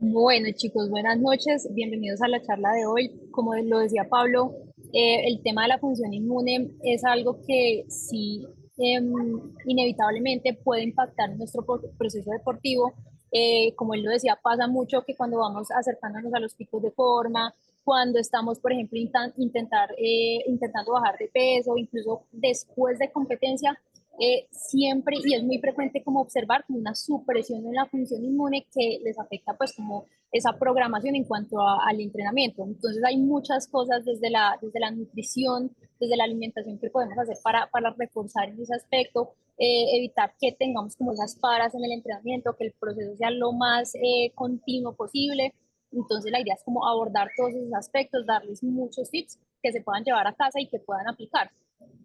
Bueno, chicos, buenas noches. Bienvenidos a la charla de hoy. Como lo decía Pablo, el tema de la función inmune es algo que sí, inevitablemente puede impactar en nuestro proceso deportivo. Como él lo decía, pasa mucho que cuando vamos acercándonos a los picos de forma, cuando estamos, por ejemplo, intentando bajar de peso, incluso después de competencia, siempre y es muy frecuente como observar como una supresión en la función inmune que les afecta pues como esa programación en cuanto al entrenamiento. Entonces hay muchas cosas desde la nutrición, desde la alimentación que podemos hacer para reforzar en ese aspecto, evitar que tengamos como esas paras en el entrenamiento, que el proceso sea lo más continuo posible. Entonces la idea es como abordar todos esos aspectos, darles muchos tips que se puedan llevar a casa y que puedan aplicar.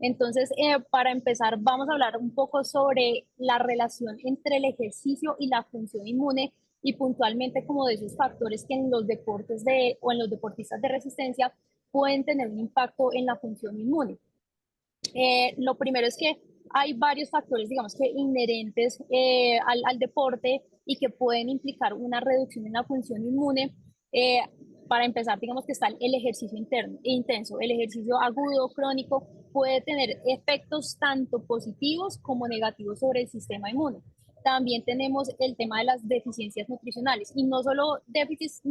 Entonces, para empezar, vamos a hablar un poco sobre la relación entre el ejercicio y la función inmune y puntualmente como de esos factores que en los deportes o en los deportistas de resistencia pueden tener un impacto en la función inmune. Lo primero es que hay varios factores, digamos que inherentes al deporte y que pueden implicar una reducción en la función inmune. Eh, para empezar, digamos que está el ejercicio intenso. El ejercicio agudo, crónico, puede tener efectos tanto positivos como negativos sobre el sistema inmune. También tenemos el tema de las deficiencias nutricionales y no solo déficits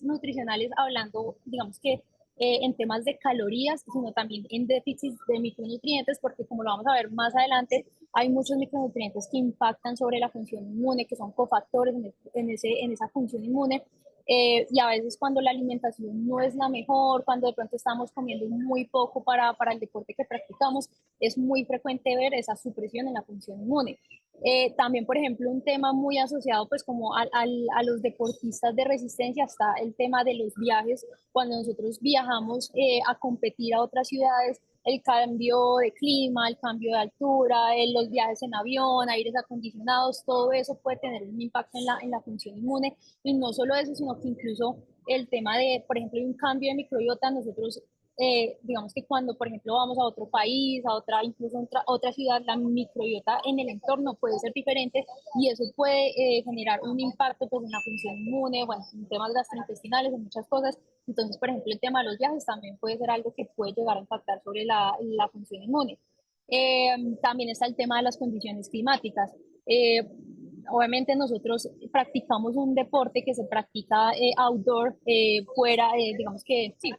nutricionales hablando, digamos que en temas de calorías, sino también en déficits de micronutrientes, porque como lo vamos a ver más adelante, hay muchos micronutrientes que impactan sobre la función inmune, que son cofactores en esa función inmune. Y a veces cuando la alimentación no es la mejor, cuando de pronto estamos comiendo muy poco para el deporte que practicamos, es muy frecuente ver esa supresión en la función inmune. También, por ejemplo, un tema muy asociado pues como a los deportistas de resistencia está el tema de los viajes. Cuando nosotros viajamos a competir a otras ciudades, el cambio de clima, el cambio de altura, los viajes en avión, aires acondicionados, todo eso puede tener un impacto en la función inmune. Y no solo eso, sino que incluso el tema de, por ejemplo, un cambio de microbiota, nosotros digamos que cuando, por ejemplo, vamos a otro país, a otra, incluso otra ciudad, la microbiota en el entorno puede ser diferente y eso puede generar un impacto pues, en la función inmune, bueno, en temas gastrointestinales, en muchas cosas. Entonces, por ejemplo, el tema de los viajes también puede ser algo que puede llegar a impactar sobre la función inmune. También está el tema de las condiciones climáticas. Eh, Obviamente nosotros practicamos un deporte que se practica outdoor, fuera, digamos que sí,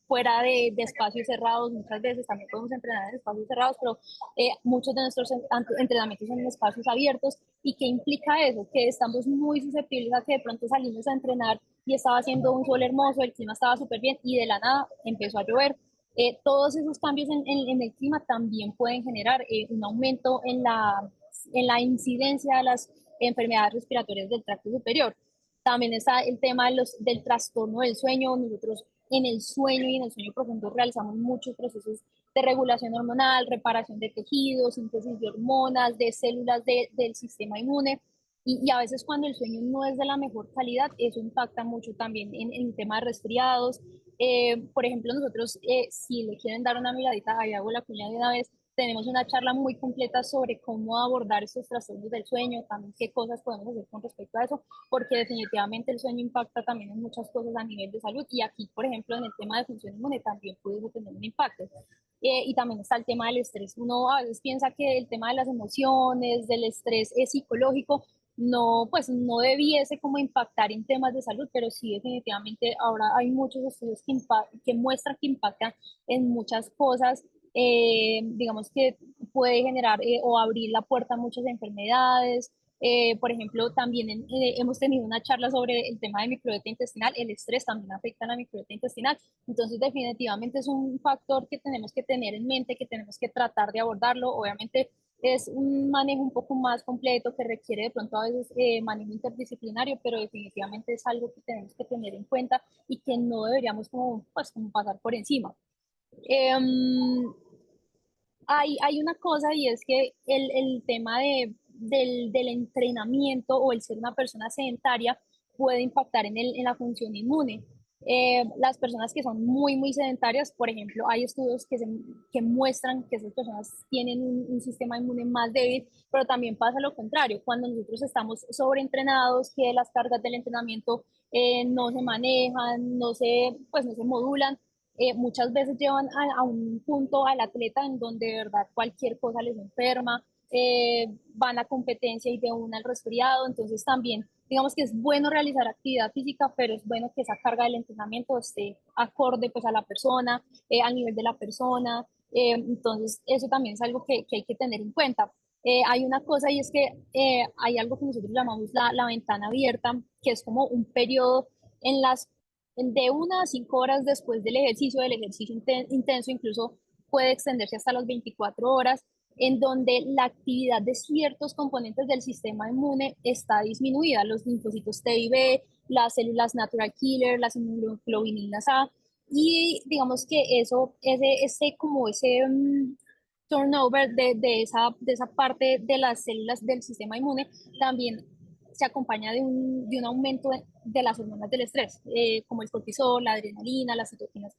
fuera de espacios cerrados, muchas veces también podemos entrenar en espacios cerrados, pero muchos de nuestros entrenamientos son en espacios abiertos. ¿Y qué implica eso? Que estamos muy susceptibles a que de pronto salimos a entrenar y estaba haciendo un sol hermoso, el clima estaba súper bien y de la nada empezó a llover. Todos esos cambios en el clima también pueden generar un aumento en la incidencia de las enfermedades respiratorias del tracto superior. También está el tema del trastorno del sueño. Nosotros en el sueño y en el sueño profundo realizamos muchos procesos de regulación hormonal, reparación de tejidos, síntesis de hormonas, de células del sistema inmune. Y a veces cuando el sueño no es de la mejor calidad, eso impacta mucho también en el tema de resfriados. Por ejemplo, nosotros, si le quieren dar una miradita, ahí hago la cuña de una vez, tenemos una charla muy completa sobre cómo abordar estos trastornos del sueño, también qué cosas podemos hacer con respecto a eso, porque definitivamente el sueño impacta también en muchas cosas a nivel de salud y aquí, por ejemplo, en el tema de función inmune también puede tener un impacto. Y también está el tema del estrés. Uno a veces piensa que el tema de las emociones, del estrés es psicológico, no, pues no debiese como impactar en temas de salud, pero sí definitivamente ahora hay muchos estudios que muestran que impactan en muchas cosas, digamos que puede generar o abrir la puerta a muchas enfermedades. Por ejemplo, también hemos tenido una charla sobre el tema de microbiota intestinal. El estrés también afecta a la microbiota intestinal. Entonces, definitivamente es un factor que tenemos que tener en mente, que tenemos que tratar de abordarlo. Obviamente, es un manejo un poco más completo que requiere de pronto a veces manejo interdisciplinario, pero definitivamente es algo que tenemos que tener en cuenta y que no deberíamos como, pues, como pasar por encima. Um, hay una cosa y es que el tema del entrenamiento o el ser una persona sedentaria puede impactar en la función inmune. Las personas que son muy, muy sedentarias, por ejemplo, hay estudios que muestran que esas personas tienen un sistema inmune más débil, pero también pasa lo contrario, cuando nosotros estamos sobreentrenados, que las cargas del entrenamiento no se manejan, pues no se modulan, muchas veces llevan a un punto al atleta en donde de verdad cualquier cosa les enferma, van a competencia y de una al resfriado, entonces también digamos que es bueno realizar actividad física, pero es bueno que esa carga del entrenamiento esté acorde pues a la persona, al nivel de la persona, entonces eso también es algo que hay que tener en cuenta. Hay una cosa y es que hay algo que nosotros llamamos la ventana abierta, que es como un periodo en las de 1 a 5 horas después del ejercicio intenso, incluso puede extenderse hasta las 24 horas, en donde la actividad de ciertos componentes del sistema inmune está disminuida, los linfocitos T y B, las células natural killer, las inmunoglobulinas A, y digamos que ese turnover de esa parte de las células del sistema inmune también se acompaña de un aumento de las hormonas del estrés, como el cortisol, la adrenalina, las citoquinas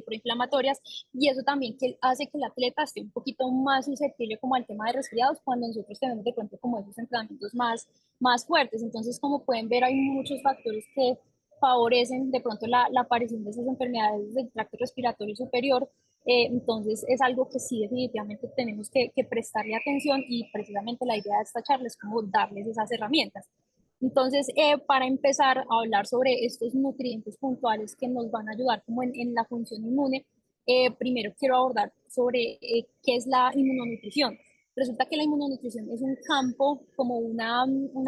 proinflamatorias, y eso también hace que el atleta esté un poquito más susceptible como al tema de resfriados cuando nosotros tenemos de pronto como esos entrenamientos más fuertes. Entonces, como pueden ver, hay muchos factores que favorecen de pronto la aparición de esas enfermedades del tracto respiratorio superior. Entonces es algo que sí definitivamente tenemos que prestarle atención y precisamente la idea de esta charla es como darles esas herramientas. Entonces, para empezar a hablar sobre estos nutrientes puntuales que nos van a ayudar como en la función inmune, primero quiero abordar sobre qué es la inmunonutrición. Resulta que la inmunonutrición es un campo, como una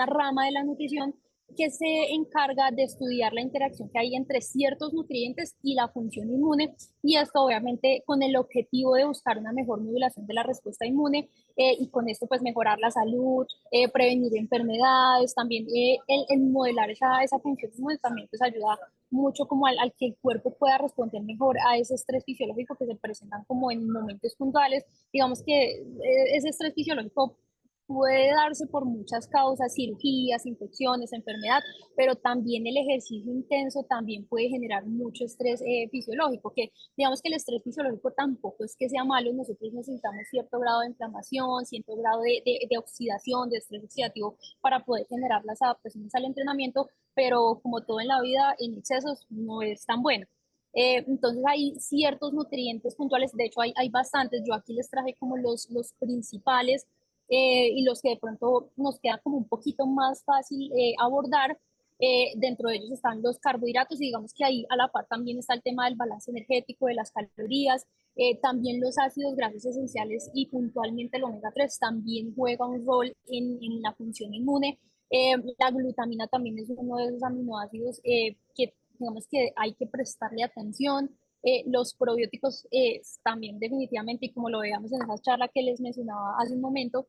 rama de la nutrición que se encarga de estudiar la interacción que hay entre ciertos nutrientes y la función inmune, y esto obviamente con el objetivo de buscar una mejor modulación de la respuesta inmune, y con esto pues mejorar la salud, prevenir enfermedades, también el modelar esa función inmune también pues ayuda mucho como al que el cuerpo pueda responder mejor a ese estrés fisiológico que se presentan como en momentos puntuales. Digamos que ese estrés fisiológico puede darse por muchas causas, cirugías, infecciones, enfermedad, pero también el ejercicio intenso también puede generar mucho estrés fisiológico, que digamos que el estrés fisiológico tampoco es que sea malo, nosotros necesitamos cierto grado de inflamación, cierto grado de oxidación, de estrés oxidativo para poder generar las adaptaciones al entrenamiento, pero como todo en la vida, en excesos no es tan bueno. Entonces hay ciertos nutrientes puntuales, de hecho hay bastantes, yo aquí les traje como los principales, y los que de pronto nos queda como un poquito más fácil abordar. Dentro de ellos están los carbohidratos y digamos que ahí a la par también está el tema del balance energético, de las calorías, también los ácidos grasos esenciales y puntualmente el omega 3 también juega un rol en la función inmune. La glutamina también es uno de esos aminoácidos que digamos que hay que prestarle atención. Los probióticos también definitivamente, y como lo veíamos en esa charla que les mencionaba hace un momento,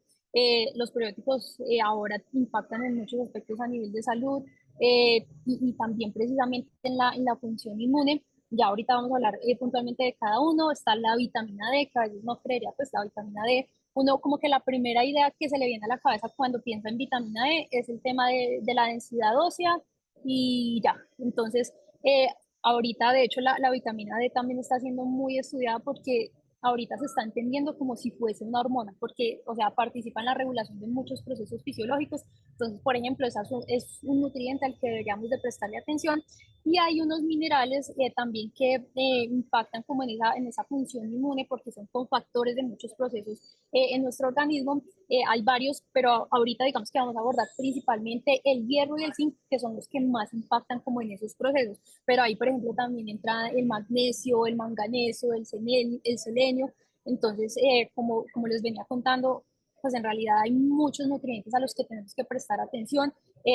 los probióticos ahora impactan en muchos aspectos a nivel de salud, y también precisamente en la función inmune. Ya ahorita vamos a hablar puntualmente de cada uno. Está la vitamina D, que a veces no creería, pues la vitamina D. Uno como que la primera idea que se le viene a la cabeza cuando piensa en vitamina D es el tema de la densidad ósea y ya. Entonces, eh, ahorita de hecho la vitamina D también está siendo muy estudiada porque ahorita se está entendiendo como si fuese una hormona, porque, o sea, participa en la regulación de muchos procesos fisiológicos. Entonces, por ejemplo, es un nutriente al que deberíamos de prestarle atención. Y hay unos minerales también que impactan como en esa función inmune porque son cofactores de muchos procesos en nuestro organismo. Hay varios, pero ahorita digamos que vamos a abordar principalmente el hierro y el zinc, que son los que más impactan como en esos procesos. Pero ahí, por ejemplo, también entra el magnesio, el manganeso, el selenio. Entonces, como les venía contando, pues en realidad hay muchos nutrientes a los que tenemos que prestar atención.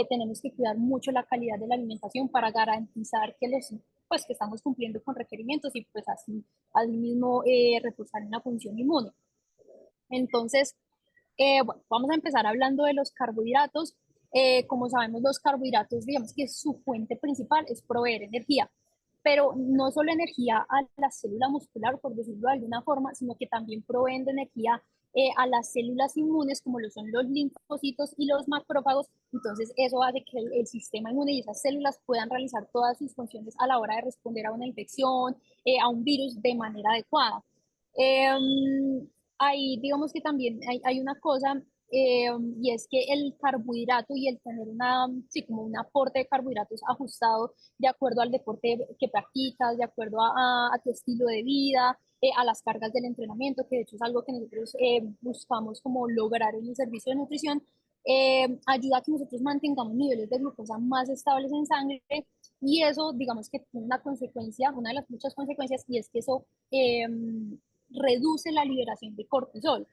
Tenemos que cuidar mucho la calidad de la alimentación para garantizar pues que estamos cumpliendo con requerimientos y pues así mismo reforzar en la función inmune. Entonces, bueno, vamos a empezar hablando de los carbohidratos. Como sabemos, los carbohidratos, digamos que su fuente principal es proveer energía, pero no solo energía a la célula muscular, por decirlo de alguna forma, sino que también proveen de energía a las células inmunes, como lo son los linfocitos y los macrófagos. Entonces, eso hace que el sistema inmune y esas células puedan realizar todas sus funciones a la hora de responder a una infección, a un virus de manera adecuada. Ahí digamos que también hay una cosa, y es que el carbohidrato y el tener sí, como un aporte de carbohidratos ajustado de acuerdo al deporte que practicas, de acuerdo a tu estilo de vida, a las cargas del entrenamiento, que de hecho es algo que nosotros buscamos como lograr en el servicio de nutrición, ayuda a que nosotros mantengamos niveles de glucosa más estables en sangre, y eso digamos que tiene una consecuencia, una de las muchas consecuencias, y es que eso reduce la liberación de cortisol.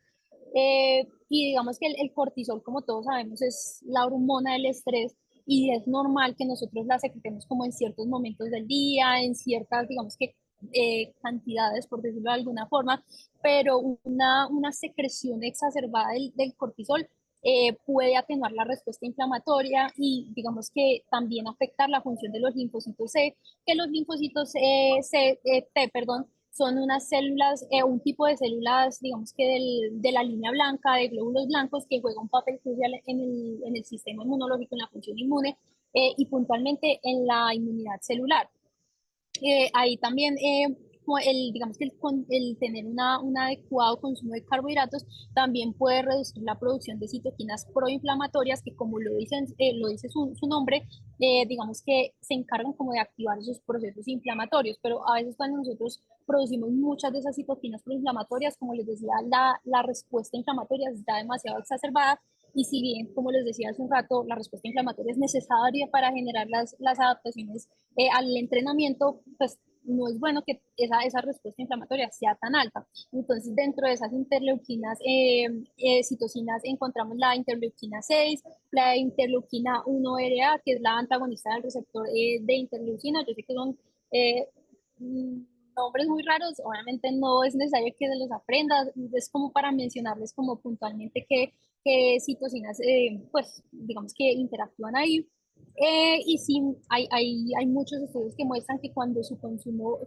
Y digamos que el cortisol, como todos sabemos, es la hormona del estrés, y es normal que nosotros la secretemos como en ciertos momentos del día, en ciertas, digamos que, cantidades, por decirlo de alguna forma, pero una secreción exacerbada del cortisol puede atenuar la respuesta inflamatoria y digamos que también afectar la función de los linfocitos C, que los linfocitos T, perdón, son unas células, un tipo de células, digamos que de la línea blanca, de glóbulos blancos, que juega un papel crucial en el sistema inmunológico, en la función inmune, y puntualmente en la inmunidad celular. Ahí también, digamos que el tener un adecuado consumo de carbohidratos también puede reducir la producción de citoquinas proinflamatorias, que como lo dice su nombre, digamos que se encargan como de activar esos procesos inflamatorios, pero a veces cuando nosotros producimos muchas de esas citoquinas proinflamatorias, como les decía, la respuesta inflamatoria está demasiado exacerbada, y si bien, como les decía hace un rato, la respuesta inflamatoria es necesaria para generar las adaptaciones al entrenamiento, pues no es bueno que esa respuesta inflamatoria sea tan alta. Entonces, dentro de esas interleuquinas, citocinas, encontramos la interleuquina 6, la interleuquina 1RA, que es la antagonista del receptor de interleucina. Yo sé que son eh, nombres muy raros, obviamente no es necesario que se los aprendas, es como para mencionarles como puntualmente que citocinas, pues digamos que interactúan ahí. Y sí, hay muchos estudios que muestran que cuando el consumo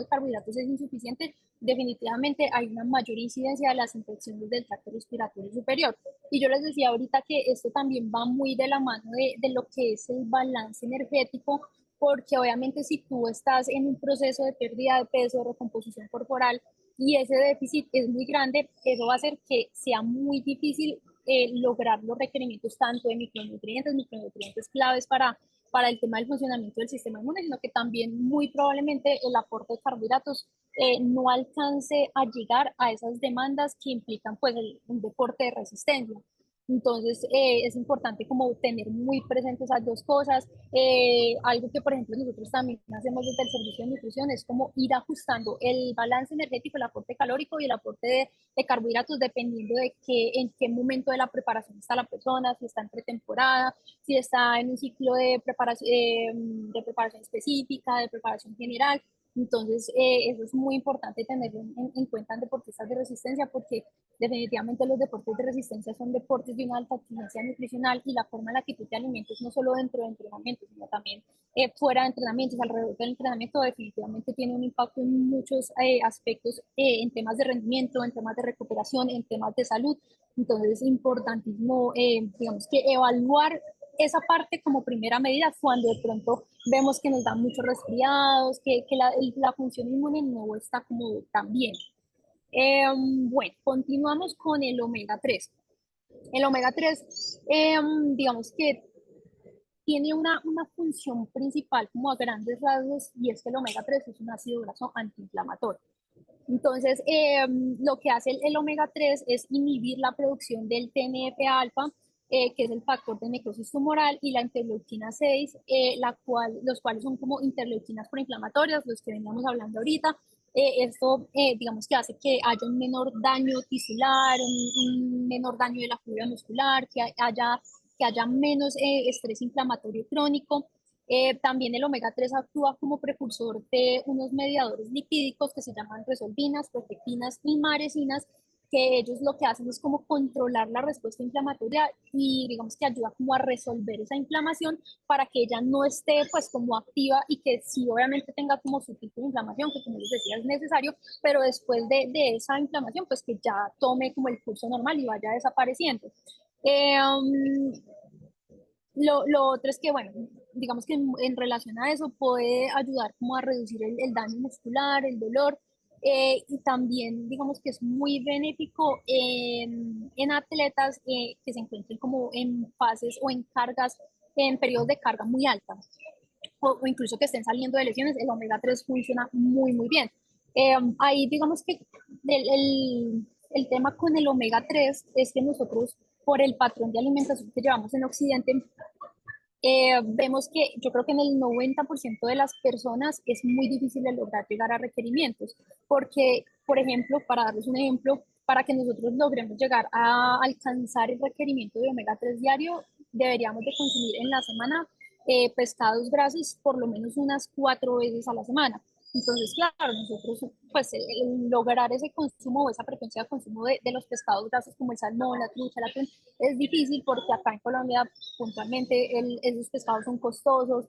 de carbohidratos es insuficiente, definitivamente hay una mayor incidencia de las infecciones del tracto respiratorio superior. Y yo les decía ahorita que esto también va muy de la mano de lo que es el balance energético, porque obviamente si tú estás en un proceso de pérdida de peso, de recomposición corporal, y ese déficit es muy grande, eso va a hacer que sea muy difícil lograr los requerimientos tanto de micronutrientes claves para el tema del funcionamiento del sistema inmune, sino que también muy probablemente el aporte de carbohidratos no alcance a llegar a esas demandas que implican pues un deporte de resistencia. Entonces, es importante como tener muy presentes esas dos cosas. Algo que, por ejemplo, nosotros también hacemos desde el servicio de nutrición es como ir ajustando el balance energético, el aporte calórico y el aporte de carbohidratos, dependiendo de en qué momento de la preparación está la persona, si está en pretemporada, si está en un ciclo de preparación específica, de preparación general. Entonces, eso es muy importante tenerlo en cuenta en deportistas de resistencia, porque definitivamente los deportes de resistencia son deportes de una alta exigencia nutricional, y la forma en la que tú te alimentas, no solo dentro de entrenamientos, sino también fuera de entrenamientos, alrededor del entrenamiento, definitivamente tiene un impacto en muchos aspectos, en temas de rendimiento, en temas de recuperación, en temas de salud. Entonces es importantísimo, digamos que evaluar esa parte como primera medida cuando de pronto vemos que nos dan muchos resfriados, que la función inmune no está como tan bien. Bueno, continuamos con el omega 3. El omega 3, digamos que tiene una función principal como a grandes rasgos, y es que el omega 3 es un ácido graso antiinflamatorio. Entonces, lo que hace el omega 3 es inhibir la producción del TNF-alfa, que es el factor de necrosis tumoral, y la interleuquina 6, los cuales son como interleuquinas proinflamatorias, los que veníamos hablando ahorita. Esto, digamos que hace que haya un menor daño tisular, un menor daño de la fibra muscular, que haya menos estrés inflamatorio crónico. También el omega 3 actúa como precursor de unos mediadores lipídicos que se llaman resolvinas, protectinas y maresinas, que ellos lo que hacen es como controlar la respuesta inflamatoria y digamos que ayuda como a resolver esa inflamación para que ella no esté pues como activa y que sí obviamente tenga como su tipo de inflamación, que como les decía es necesario, pero después de esa inflamación pues que ya tome como el curso normal y vaya desapareciendo. Eh, um, lo otro es que, bueno, digamos que en relación a eso puede ayudar como a reducir el daño muscular, el dolor, y también digamos que es muy benéfico en atletas que se encuentren como en fases o en cargas, en periodos de carga muy altas, o incluso que estén saliendo de lesiones, el omega 3 funciona muy bien. Ahí digamos que el tema con el omega 3 es que nosotros, por el patrón de alimentación que llevamos en Occidente, vemos que yo creo que en el 90% de las personas es muy difícil de lograr llegar a requerimientos, porque, por ejemplo, para darles un ejemplo, para que nosotros logremos llegar a alcanzar el requerimiento de omega 3 diario, deberíamos de consumir en la semana pescados grasos por lo menos unas 4 veces a la semana. Entonces, claro, nosotros, pues, el lograr ese consumo o esa frecuencia de consumo de los pescados grasos como el salmón, la trucha, el atún, es difícil porque acá en Colombia puntualmente esos pescados son costosos,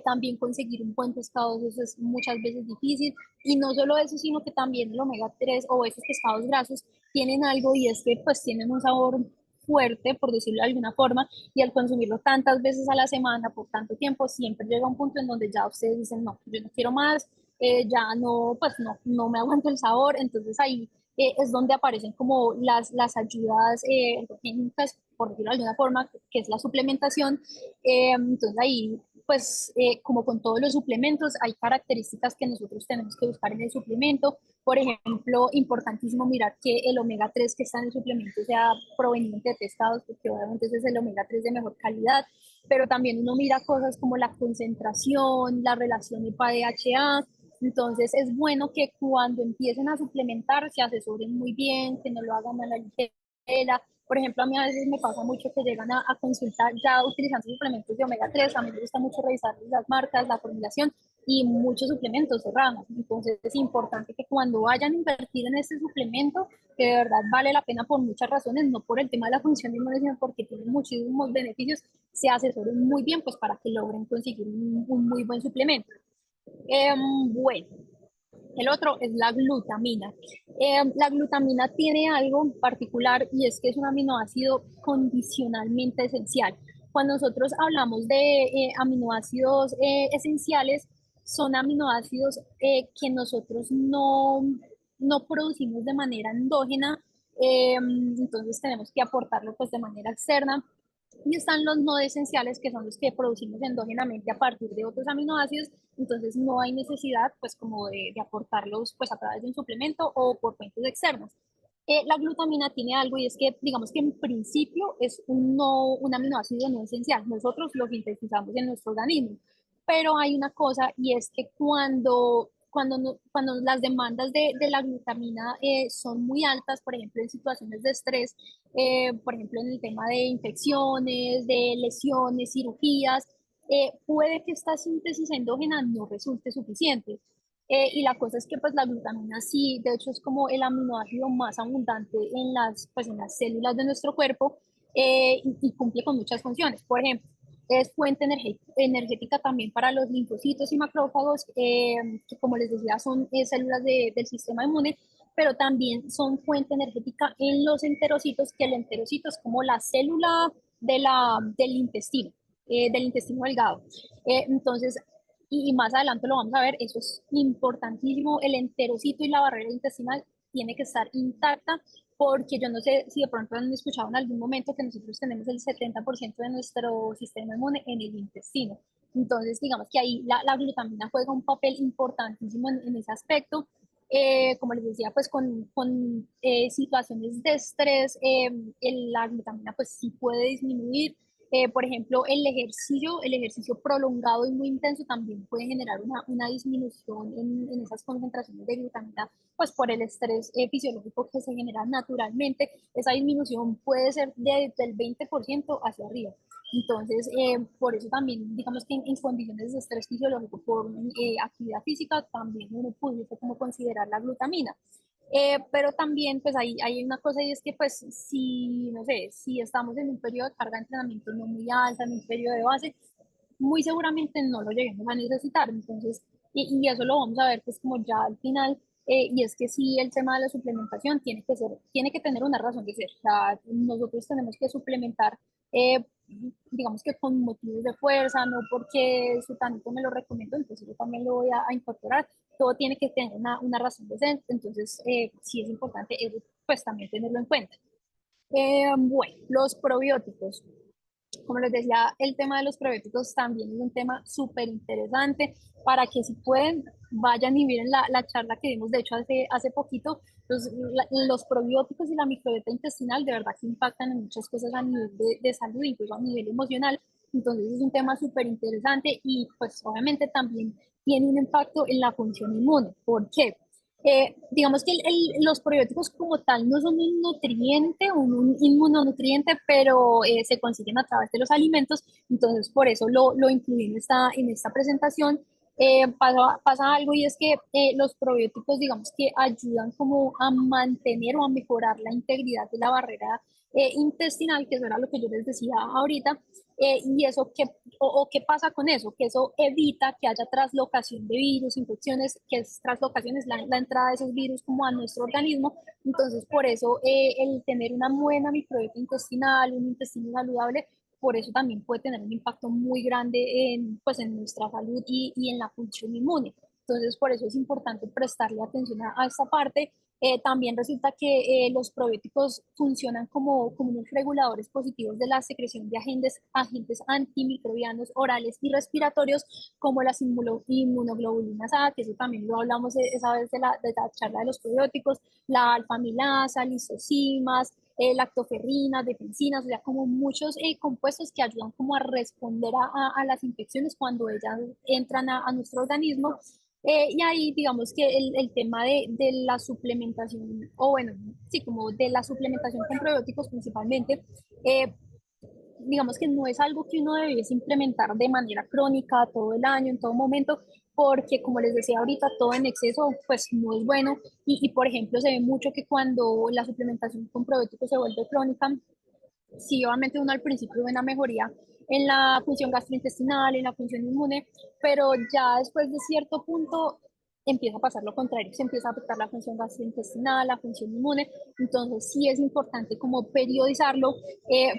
también conseguir un buen pescado eso es muchas veces difícil, y no solo eso, sino que también el omega 3 o esos pescados grasos tienen algo y es que pues tienen un sabor fuerte, por decirlo de alguna forma, y al consumirlo tantas veces a la semana por tanto tiempo, siempre llega un punto en donde ya ustedes dicen, no, yo no quiero más, ya no, pues no me aguanto el sabor, entonces ahí es donde aparecen como las ayudas endogénicas, por decirlo de alguna forma, que es la suplementación. Entonces ahí, pues como con todos los suplementos, hay características que nosotros tenemos que buscar en el suplemento. Por ejemplo, importantísimo mirar que el omega 3 que está en el suplemento sea proveniente de pescados, porque obviamente ese es el omega 3 de mejor calidad, pero también uno mira cosas como la concentración, la relación EPA-DHA. Entonces es bueno que cuando empiecen a suplementar se asesoren muy bien, que no lo hagan a la ligera. Por ejemplo, a mí a veces me pasa mucho que llegan a consultar ya utilizando suplementos de omega 3. A mí me gusta mucho revisar las marcas, la formulación y muchos suplementos cerrados. Entonces es importante que cuando vayan a invertir en este suplemento, que de verdad vale la pena por muchas razones, no por el tema de la función inmune, sino porque tiene muchísimos beneficios, se asesoren muy bien pues para que logren conseguir un muy buen suplemento. Bueno, el otro es la glutamina. La glutamina tiene algo particular y es que es un aminoácido condicionalmente esencial. Cuando nosotros hablamos de aminoácidos esenciales, son aminoácidos que nosotros no producimos de manera endógena, entonces tenemos que aportarlo pues de manera externa. Y están los no esenciales, que son los que producimos endógenamente a partir de otros aminoácidos, entonces no hay necesidad pues como de aportarlos pues a través de un suplemento o por fuentes externas. La glutamina tiene algo y es que digamos que en principio es un aminoácido no esencial, nosotros lo sintetizamos en nuestro organismo, pero hay una cosa y es que cuando las demandas de la glutamina son muy altas, por ejemplo en situaciones de estrés, por ejemplo, en el tema de infecciones, de lesiones, cirugías, puede que esta síntesis endógena no resulte suficiente. Y la cosa es que pues la glutamina sí, de hecho es como el aminoácido más abundante en pues, en las células de nuestro cuerpo, y cumple con muchas funciones. Por ejemplo, es fuente energética también para los linfocitos y macrófagos, que como les decía son células del sistema inmune, pero también son fuente energética en los enterocitos, que el enterocito es como la célula del intestino delgado. Entonces, y más adelante lo vamos a ver, eso es importantísimo, el enterocito y la barrera intestinal tiene que estar intacta, porque yo no sé si de pronto han escuchado en algún momento que nosotros tenemos el 70% de nuestro sistema inmune en el intestino. Entonces, digamos que ahí la glutamina juega un papel importantísimo en ese aspecto. Como les decía, pues con situaciones de estrés, la glutamina pues sí puede disminuir. Por ejemplo, el ejercicio prolongado y muy intenso también puede generar una disminución en esas concentraciones de glutamina, pues por el estrés fisiológico que se genera naturalmente. Esa disminución puede ser del 20% hacia arriba. Entonces, por eso también, digamos que en condiciones de estrés fisiológico por actividad física, también uno pudiese como considerar la glutamina. Pero también pues hay una cosa y es que pues si, no sé, si estamos en un periodo de carga de entrenamiento no muy alta, en un periodo de base, muy seguramente no lo lleguemos a necesitar. Entonces, y eso lo vamos a ver pues como ya al final, y es que sí, el tema de la suplementación tiene que tener una razón de ser. O sea, nosotros tenemos que suplementar, eh, digamos que con motivos de fuerza, no porque su tanto me lo recomiendo, entonces yo también lo voy a incorporar. Todo tiene que tener una razón de ser, entonces sí es importante eso, pues también tenerlo en cuenta. Bueno, los probióticos. Como les decía, el tema de los probióticos también es un tema súper interesante para que si pueden, vayan y miren la charla que dimos, de hecho, hace poquito. Los probióticos y la microbiota intestinal de verdad que impactan en muchas cosas a nivel de salud, incluso a nivel emocional. Entonces es un tema súper interesante y pues obviamente también tiene un impacto en la función inmune. ¿Por qué? Digamos que los probióticos como tal no son un nutriente, un inmunonutriente, pero se consiguen a través de los alimentos, entonces por eso lo incluí en esta presentación. Pasa algo y es que los probióticos, digamos que ayudan como a mantener o a mejorar la integridad de la barrera intestinal, que eso era lo que yo les decía ahorita. Y eso, o qué pasa con eso? Que eso evita que haya traslocación de virus, infecciones, que es traslocación es la entrada de esos virus como a nuestro organismo. Entonces, por eso el tener una buena microbiota intestinal, un intestino saludable, por eso también puede tener un impacto muy grande en, pues, en nuestra salud y en la función inmune. Entonces, por eso es importante prestarle atención a esta parte. También resulta que los probióticos funcionan como unos reguladores positivos de la secreción de agentes antimicrobianos orales y respiratorios, como las inmunoglobulinas A, que eso también lo hablamos esa vez de la charla de los probióticos, la alfamilasa, lisocimas, lactoferrinas, defensinas, o sea, como muchos compuestos que ayudan como a responder a las infecciones cuando ellas entran a nuestro organismo. Y ahí digamos que el tema de la suplementación, o bueno, sí, como de la suplementación con probióticos principalmente, eh, digamos que no es algo que uno debiese implementar de manera crónica todo el año, en todo momento, porque como les decía ahorita, todo en exceso pues no es bueno y por ejemplo se ve mucho que cuando la suplementación con probióticos se vuelve crónica, sí, obviamente uno al principio ve una mejoría en la función gastrointestinal, en la función inmune, pero ya después de cierto punto empieza a pasar lo contrario, se empieza a afectar la función gastrointestinal, la función inmune, entonces sí es importante como periodizarlo.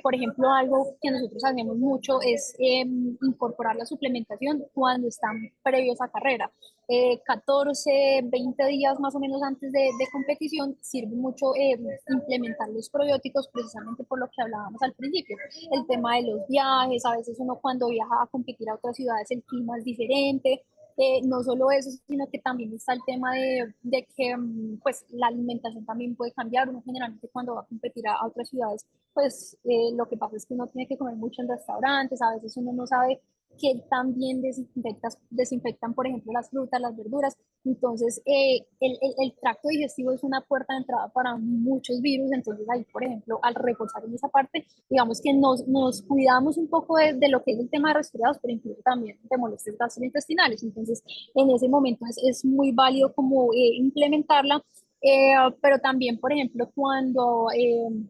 Por ejemplo, algo que nosotros hacemos mucho es incorporar la suplementación cuando están previos a carrera. 14, 20 días más o menos antes de competición, sirve mucho implementar los probióticos precisamente por lo que hablábamos al principio. El tema de los viajes, a veces uno cuando viaja a competir a otras ciudades el clima es diferente. No solo eso, sino que también está el tema de que pues la alimentación también puede cambiar. Uno generalmente cuando va a competir a otras ciudades, pues lo que pasa es que uno tiene que comer mucho en restaurantes, a veces uno no sabe que también desinfectan, por ejemplo, las frutas, las verduras. Entonces, el tracto digestivo es una puerta de entrada para muchos virus. Entonces, ahí, por ejemplo, al reforzar en esa parte, digamos que nos cuidamos un poco de lo que es el tema de resfriados, pero incluso también de molestias gastrointestinales. Entonces, en ese momento es muy válido como implementarla. Pero también, por ejemplo,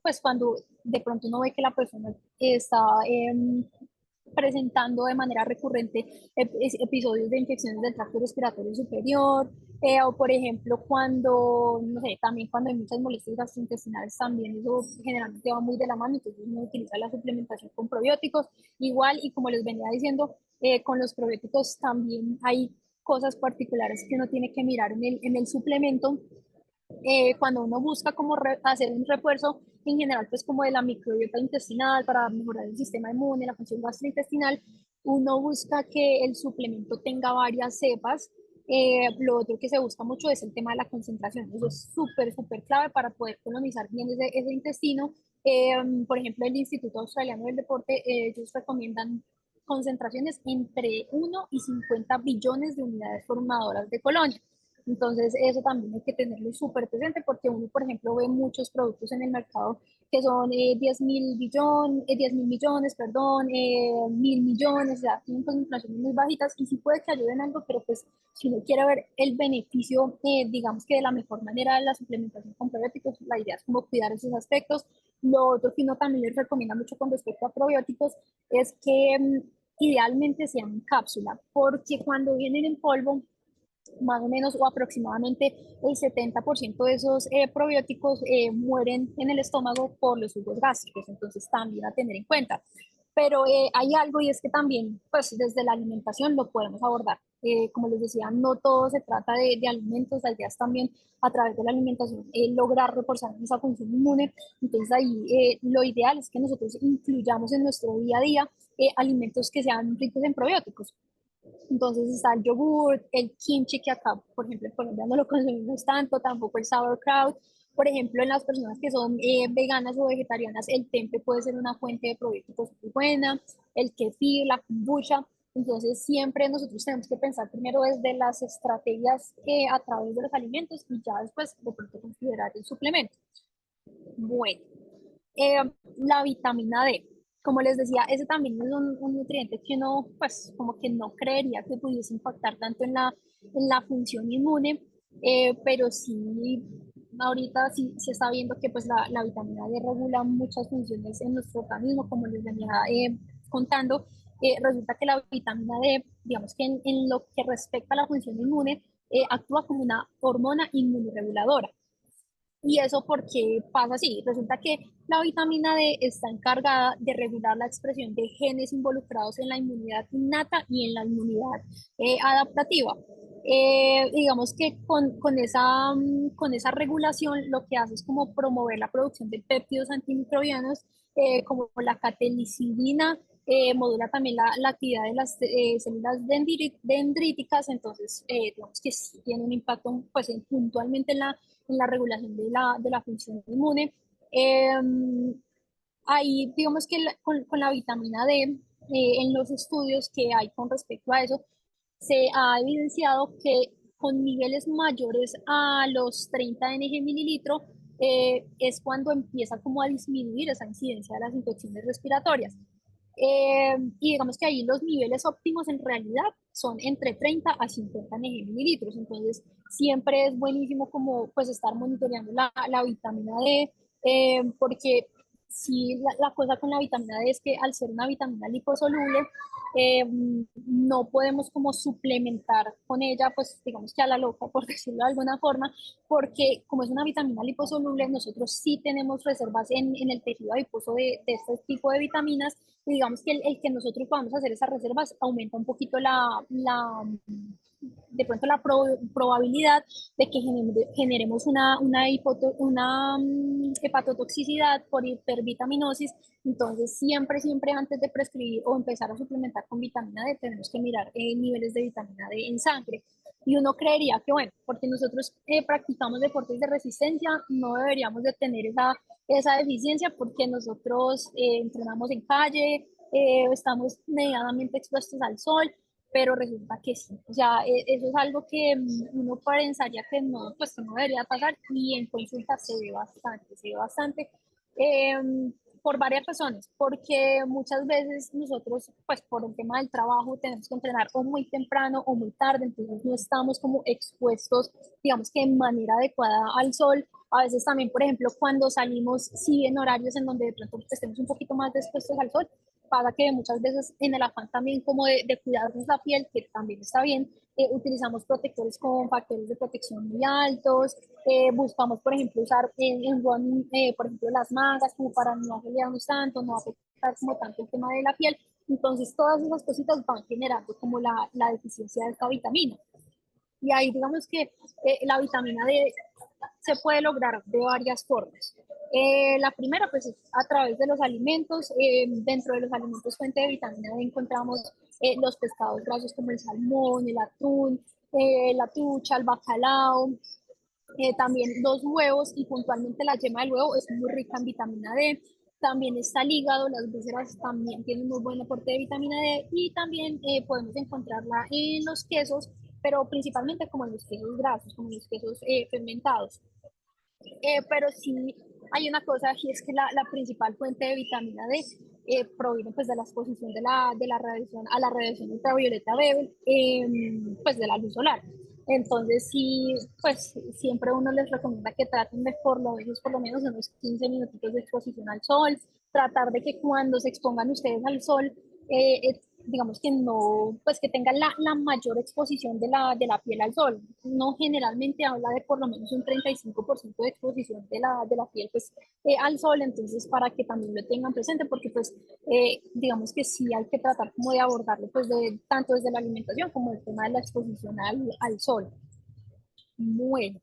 pues cuando de pronto uno ve que la persona está presentando de manera recurrente episodios de infecciones del tracto respiratorio superior, o por ejemplo cuando, no sé, también cuando hay muchas molestias gastrointestinales, también eso generalmente va muy de la mano, entonces uno utiliza la suplementación con probióticos, igual, y como les venía diciendo, con los probióticos también hay cosas particulares que uno tiene que mirar en el suplemento. Cuando uno busca como hacer un refuerzo en general, pues como de la microbiota intestinal para mejorar el sistema inmune, la función gastrointestinal, uno busca que el suplemento tenga varias cepas. Lo otro que se busca mucho es el tema de la concentración. Eso es súper, súper clave para poder colonizar bien ese intestino. Por ejemplo, el Instituto Australiano del Deporte, ellos recomiendan concentraciones entre 1 y 50 billones de unidades formadoras de colonia. Entonces, eso también hay que tenerlo súper presente porque uno, por ejemplo, ve muchos productos en el mercado que son 10 mil millones, perdón, 1.000 millones, o sea, tienen concentraciones muy bajitas y sí puede que ayuden algo, pero pues si uno quiere ver el beneficio, digamos que de la mejor manera de la suplementación con probióticos, la idea es como cuidar esos aspectos. Lo otro que uno también les recomienda mucho con respecto a probióticos es que idealmente sean en cápsula, porque cuando vienen en polvo, más o menos o aproximadamente el 70% de esos probióticos mueren en el estómago por los jugos gástricos, entonces también a tener en cuenta. Pero hay algo y es que también, pues desde la alimentación lo podemos abordar. Como les decía, no todo se trata de alimentos, la idea es también a través de la alimentación lograr reforzar esa función inmune. Entonces ahí lo ideal es que nosotros incluyamos en nuestro día a día alimentos que sean ricos en probióticos. Entonces está el yogur, el kimchi, que acá, por ejemplo, en Colombia no lo consumimos tanto, tampoco el sauerkraut. Por ejemplo, en las personas que son veganas o vegetarianas, el tempe puede ser una fuente de probióticos muy buena, el kefir, la kombucha. Entonces, siempre nosotros tenemos que pensar primero desde las estrategias a través de los alimentos y ya después de pronto considerar el suplemento. Bueno, eh, la vitamina D, como les decía, ese también es un nutriente que uno, pues, como que no creería que pudiese impactar tanto en la función inmune, pero sí, ahorita sí se está viendo que pues la vitamina D regula muchas funciones en nuestro organismo, como les venía contando. Resulta que la vitamina D, digamos que en lo que respecta a la función inmune, actúa como una hormona inmunoreguladora. ¿Y eso porque pasa así? Resulta que la vitamina D está encargada de regular la expresión de genes involucrados en la inmunidad innata y en la inmunidad adaptativa. Digamos que con esa regulación lo que hace es como promover la producción de péptidos antimicrobianos como la catenicilina, modula también la actividad de las células dendríticas, entonces digamos que sí tiene un impacto pues, puntualmente en la regulación de la función inmune. Eh, Ahí, digamos que con la vitamina D, en los estudios que hay con respecto a eso, se ha evidenciado que con niveles mayores a los 30 ng mililitro es cuando empieza como a disminuir esa incidencia de las infecciones respiratorias. Y digamos que ahí los niveles óptimos en realidad son entre 30 a 50 ng mililitros. Entonces, siempre es buenísimo como pues estar monitoreando la vitamina D, porque sí, la cosa con la vitamina D es que al ser una vitamina liposoluble, no podemos como suplementar con ella, pues digamos que a la loca, por decirlo de alguna forma, porque como es una vitamina liposoluble, nosotros sí tenemos reservas en el tejido adiposo de este tipo de vitaminas, y digamos que el que nosotros podamos hacer esas reservas aumenta un poquito de pronto la probabilidad de que generemos una hepatotoxicidad por hipervitaminosis. Entonces, siempre antes de prescribir o empezar a suplementar con vitamina D, tenemos que mirar niveles de vitamina D en sangre. Y uno creería que, bueno, porque nosotros practicamos deportes de resistencia, no deberíamos de tener esa deficiencia porque nosotros entrenamos en calle, estamos medianamente expuestos al sol, pero resulta que sí. O sea, eso es algo que uno pensaría que no, pues que no debería pasar y en consulta se ve bastante. Por varias razones, porque muchas veces nosotros, pues por el tema del trabajo, tenemos que entrenar o muy temprano o muy tarde, entonces no estamos como expuestos, digamos que de manera adecuada al sol. A veces también, por ejemplo, cuando salimos, sí, en horarios en donde de pronto estemos un poquito más expuestos al sol, pasa que muchas veces en el afán también como de cuidarnos la piel, que también está bien, utilizamos protectores con factores de protección muy altos, buscamos, por ejemplo, usar en running, por ejemplo, las mangas como para no afiliarnos tanto, no afectar como tanto el tema de la piel. Entonces, todas esas cositas van generando como la deficiencia de esta vitamina. Y ahí digamos que la vitamina D se puede lograr de varias formas. La primera, pues, es a través de los alimentos. Dentro de los alimentos fuente de vitamina D encontramos los pescados grasos como el salmón, el atún, la trucha, el bacalao, también los huevos y puntualmente la yema del huevo es muy rica en vitamina D. También está el hígado, las vísceras también tienen muy buen aporte de vitamina D y también podemos encontrarla en los quesos, pero principalmente como en los quesos grasos, como en los quesos fermentados. Pero sí hay una cosa y es que la principal fuente de vitamina D proviene pues de la exposición de la radiación a la radiación ultravioleta B, pues de la luz solar. Entonces sí, pues siempre uno les recomienda que traten de por lo menos unos 15 minutitos de exposición al sol, tratar de que cuando se expongan ustedes al sol, digamos que no, pues que tengan la mayor exposición de la piel al sol. No generalmente habla de por lo menos un 35% de exposición de la piel pues, al sol, entonces para que también lo tengan presente, porque pues digamos que sí hay que tratar como de abordarlo pues de, tanto desde la alimentación como el tema de la exposición al sol. Bueno,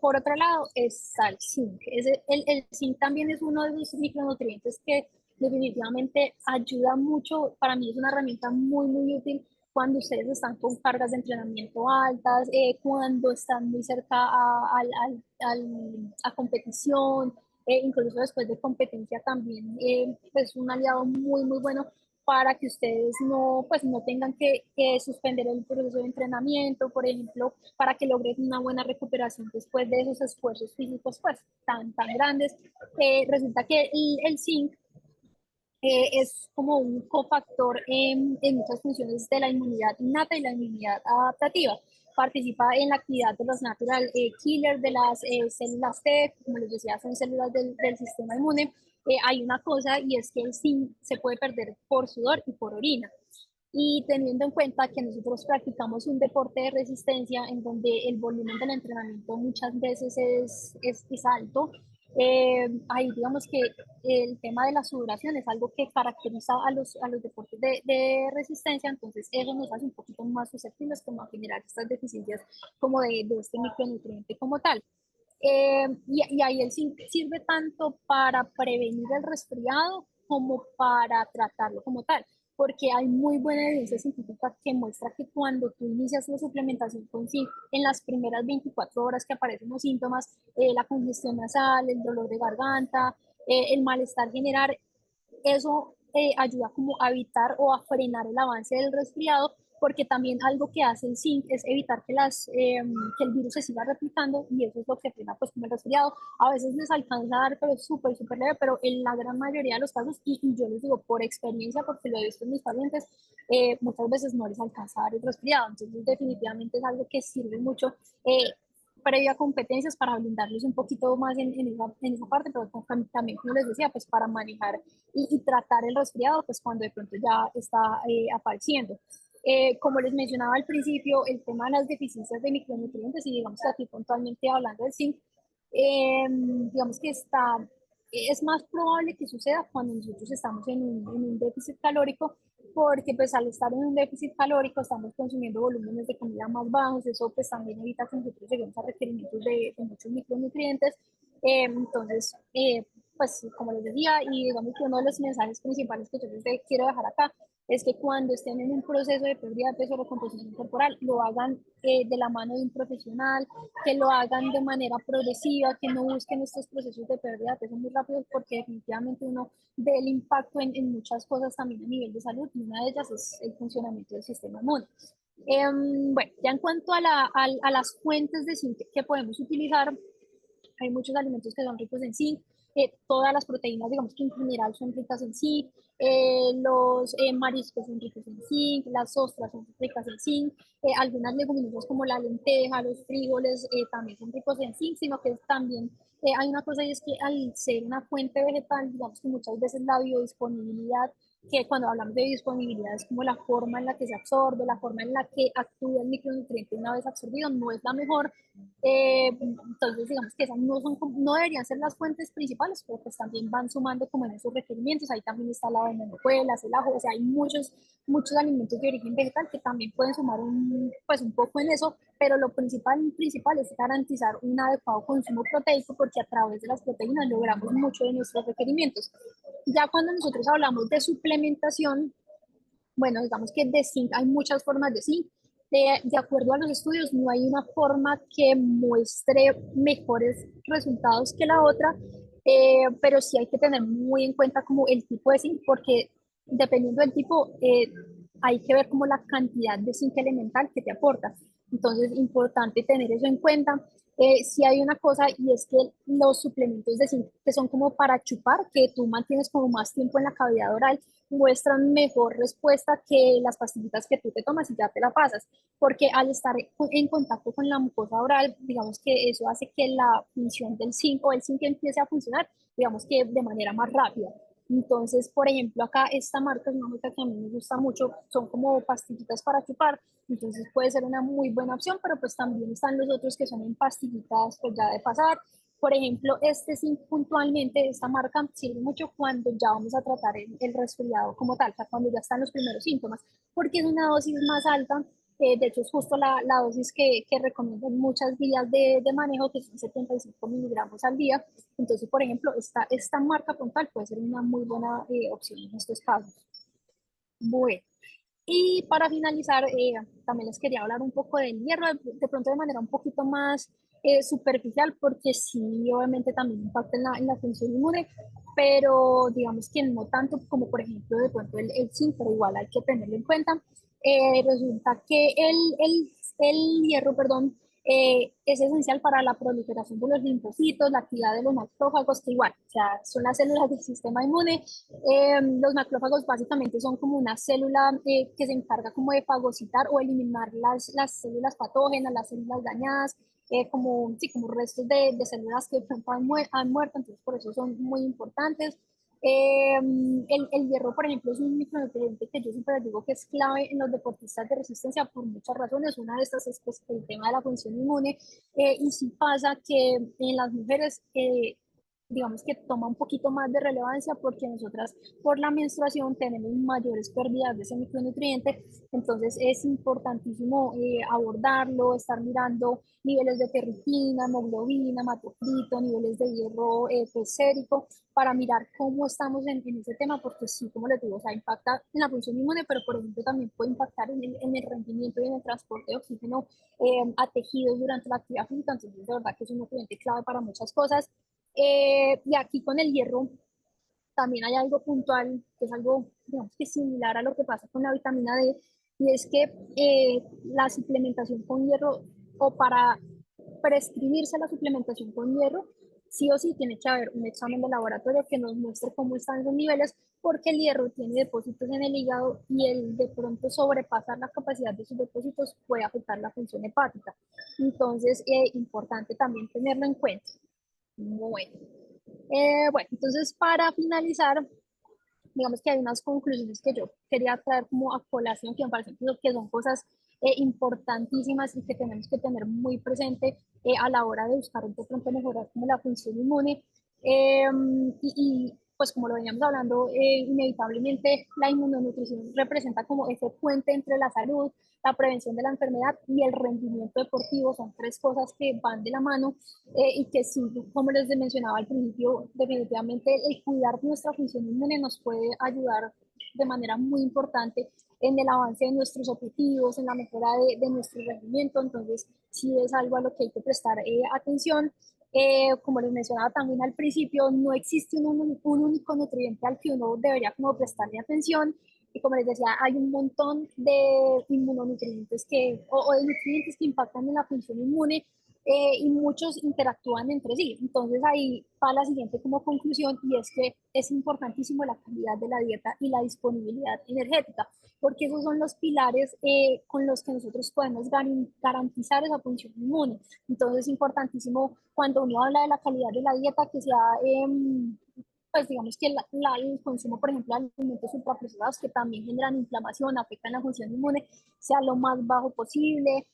por otro lado está el zinc. El zinc también es uno de los micronutrientes que definitivamente ayuda mucho. Para mí es una herramienta muy útil cuando ustedes están con cargas de entrenamiento altas, cuando están muy cerca a competición, incluso después de competencia también es un aliado muy bueno para que ustedes no, pues, no tengan que suspender el proceso de entrenamiento, por ejemplo, para que logren una buena recuperación después de esos esfuerzos físicos pues tan grandes. Resulta que el zinc es como un cofactor en muchas funciones de la inmunidad innata y la inmunidad adaptativa. Participa en la actividad de los natural killers, de las células T, como les decía, son células del sistema inmune. Hay una cosa y es que el zinc se puede perder por sudor y por orina. Y teniendo en cuenta que nosotros practicamos un deporte de resistencia en donde el volumen del entrenamiento muchas veces es alto, ahí digamos que el tema de la sudoración es algo que caracteriza a los deportes de resistencia, entonces eso nos hace un poquito más susceptibles como a generar estas deficiencias como de este micronutriente como tal. Y ahí el zinc sirve tanto para prevenir el resfriado como para tratarlo como tal, porque hay muy buena evidencia científica que muestra que cuando tú inicias la suplementación con zinc, en las primeras 24 horas que aparecen los síntomas, la congestión nasal, el dolor de garganta, el malestar general, eso ayuda como a evitar o a frenar el avance del resfriado, porque también algo que hace el zinc es evitar que el virus se siga replicando y eso es lo que frena pues como el resfriado. A veces les alcanza a dar, pero es súper leve, pero en la gran mayoría de los casos, y yo les digo por experiencia, porque lo he visto en mis pacientes, muchas veces no les alcanza a dar el resfriado. Entonces definitivamente es algo que sirve mucho previa competencias para blindarles un poquito más en esa parte, pero también, como les decía, pues para manejar y tratar el resfriado, pues cuando de pronto ya está apareciendo. Como les mencionaba al principio, el tema de las deficiencias de micronutrientes, y digamos que aquí puntualmente hablando del zinc, digamos que es más probable que suceda cuando nosotros estamos en un déficit calórico, porque pues al estar en un déficit calórico estamos consumiendo volúmenes de comida más bajos, eso pues también evita que nosotros lleguemos a requerimientos de muchos micronutrientes. Entonces, pues como les decía, y digamos que uno de los mensajes principales que yo les quiero dejar acá es que cuando estén en un proceso de pérdida de peso o recomposición corporal, lo hagan de la mano de un profesional, que lo hagan de manera progresiva, que no busquen estos procesos de pérdida de peso muy rápidos, porque definitivamente uno ve el impacto en muchas cosas también a nivel de salud, y una de ellas es el funcionamiento del sistema inmune. Bueno, ya en cuanto a las fuentes de zinc que podemos utilizar, hay muchos alimentos que son ricos en zinc, todas las proteínas, digamos que en general son ricas en zinc, los mariscos son ricos en zinc, las ostras son ricas en zinc, algunas leguminosas como la lenteja, los frijoles también son ricos en zinc, sino que también hay una cosa y es que al ser una fuente vegetal, digamos que muchas veces la biodisponibilidad, que cuando hablamos de disponibilidad es como la forma en la que se absorbe, la forma en la que actúa el micronutriente una vez absorbido, no es la mejor. Entonces, digamos que esas no deberían ser las fuentes principales, pero pues también van sumando como en esos requerimientos. Ahí también está la hojuelas, el ajo, o sea, hay muchos alimentos de origen vegetal que también pueden sumar pues un poco en eso, pero lo principal es garantizar un adecuado consumo proteico, porque a través de las proteínas logramos mucho de nuestros requerimientos. Ya cuando nosotros hablamos de suplementación, bueno, digamos que de zinc hay muchas formas de zinc. De acuerdo a los estudios, no hay una forma que muestre mejores resultados que la otra, pero sí hay que tener muy en cuenta como el tipo de zinc, porque dependiendo del tipo, hay que ver como la cantidad de zinc elemental que te aporta. Entonces, importante tener eso en cuenta. Si hay una cosa y es que los suplementos de zinc que son como para chupar, que tú mantienes como más tiempo en la cavidad oral, muestran mejor respuesta que las pastillitas que tú te tomas y ya te la pasas, porque al estar en contacto con la mucosa oral, digamos que eso hace que la función del zinc o el zinc empiece a funcionar, digamos que de manera más rápida. Entonces, por ejemplo, acá esta marca es una marca que a mí me gusta mucho, son como pastillitas para chupar, entonces puede ser una muy buena opción, pero pues también están los otros que son en pastillitas pues ya de pasar. Por ejemplo, este sí puntualmente, esta marca sirve mucho cuando ya vamos a tratar el resfriado como tal, o sea, cuando ya están los primeros síntomas, porque es una dosis más alta. De hecho, es justo la dosis que recomiendan muchas guías de manejo, que son 75 miligramos al día. Entonces, por ejemplo, esta marca puntual puede ser una muy buena opción en estos casos. Bueno, y para finalizar, también les quería hablar un poco del hierro, de pronto de manera un poquito más superficial, porque sí, obviamente también impacta en la función inmune, pero digamos que no tanto como por ejemplo de pronto el zinc, pero igual hay que tenerlo en cuenta. Resulta que el hierro, perdón, es esencial para la proliferación de los linfocitos, la actividad de los macrófagos, que igual, o sea, son las células del sistema inmune. Los macrófagos básicamente son como una célula que se encarga como de fagocitar o eliminar las células patógenas, las células dañadas, como, sí, como restos de células que han muerto, entonces por eso son muy importantes. El hierro, por ejemplo, es un micronutriente que yo siempre les digo que es clave en los deportistas de resistencia por muchas razones. Una de estas es pues, el tema de la función inmune. Y sí pasa que en las mujeres digamos que toma un poquito más de relevancia porque nosotras por la menstruación tenemos mayores pérdidas de ese micronutriente, entonces es importantísimo abordarlo, estar mirando niveles de ferritina, hemoglobina, hematocrito, niveles de hierro pues, sérico, para mirar cómo estamos en ese tema, porque sí, como les digo, o sea, impacta en la función inmune, pero por ejemplo también puede impactar en el rendimiento y en el transporte de oxígeno a tejidos durante la actividad física, entonces de verdad que es un nutriente clave para muchas cosas. Y aquí con el hierro también hay algo puntual, que es algo, digamos que similar a lo que pasa con la vitamina D, y es que la suplementación con hierro, o para prescribirse la suplementación con hierro, sí o sí tiene que haber un examen de laboratorio que nos muestre cómo están los niveles, porque el hierro tiene depósitos en el hígado y el de pronto sobrepasar la capacidad de sus depósitos puede afectar la función hepática. Entonces, importante también tenerlo en cuenta. Bueno, bueno, entonces para finalizar, digamos que hay unas conclusiones que yo quería traer como a colación, que me parecen que son cosas importantísimas y que tenemos que tener muy presente a la hora de buscar de pronto mejorar como la función inmune. Pues como lo veníamos hablando, inevitablemente la inmunonutrición representa como ese puente entre la salud, la prevención de la enfermedad y el rendimiento deportivo. Son tres cosas que van de la mano y que sí, como les mencionaba al principio, definitivamente el cuidar nuestra función inmune nos puede ayudar de manera muy importante en el avance de nuestros objetivos, en la mejora de nuestro rendimiento, entonces sí es algo a lo que hay que prestar atención. Como les mencionaba también al principio, no existe un único nutriente al que uno debería como prestarle atención, y como les decía, hay un montón de inmunonutrientes o de nutrientes que impactan en la función inmune, y muchos interactúan entre sí. Entonces ahí va la siguiente como conclusión, y es que es importantísimo la calidad de la dieta y la disponibilidad energética, porque esos son los pilares con los que nosotros podemos garantizar esa función inmune. Entonces es importantísimo cuando uno habla de la calidad de la dieta que sea pues digamos que el consumo, por ejemplo, de alimentos ultraprocesados que también generan inflamación, afectan la función inmune, sea lo más bajo posible.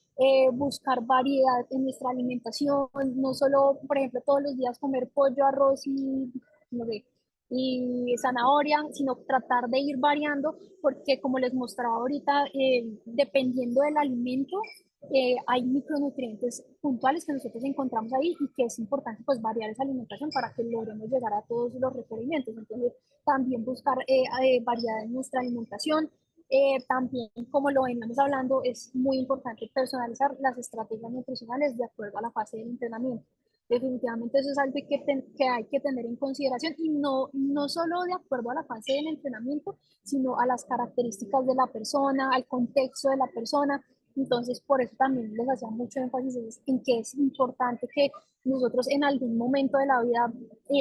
Buscar variedad en nuestra alimentación, no solo, por ejemplo, todos los días comer pollo, arroz y, no sé, y zanahoria, sino tratar de ir variando, porque como les mostraba ahorita, dependiendo del alimento, hay micronutrientes puntuales que nosotros encontramos ahí y que es importante pues variar esa alimentación para que logremos llegar a todos los requerimientos. Entonces, también buscar variedad en nuestra alimentación. También, como lo veníamos hablando, es muy importante personalizar las estrategias nutricionales de acuerdo a la fase del entrenamiento. Definitivamente eso es algo que hay que tener en consideración y no solo de acuerdo a la fase del entrenamiento, sino a las características de la persona, al contexto de la persona. Entonces, por eso también les hacía mucho énfasis en que es importante que nosotros en algún momento de la vida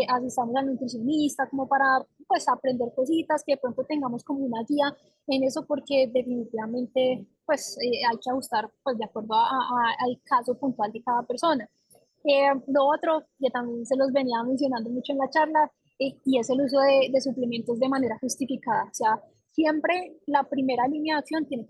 asistamos al nutricionista como para pues aprender cositas, que de pronto tengamos como una guía en eso, porque definitivamente pues hay que ajustar pues de acuerdo al caso puntual de cada persona. Lo otro, que también se los venía mencionando mucho en la charla, y es el uso de suplementos de manera justificada. O sea, siempre la primera línea de acción tienen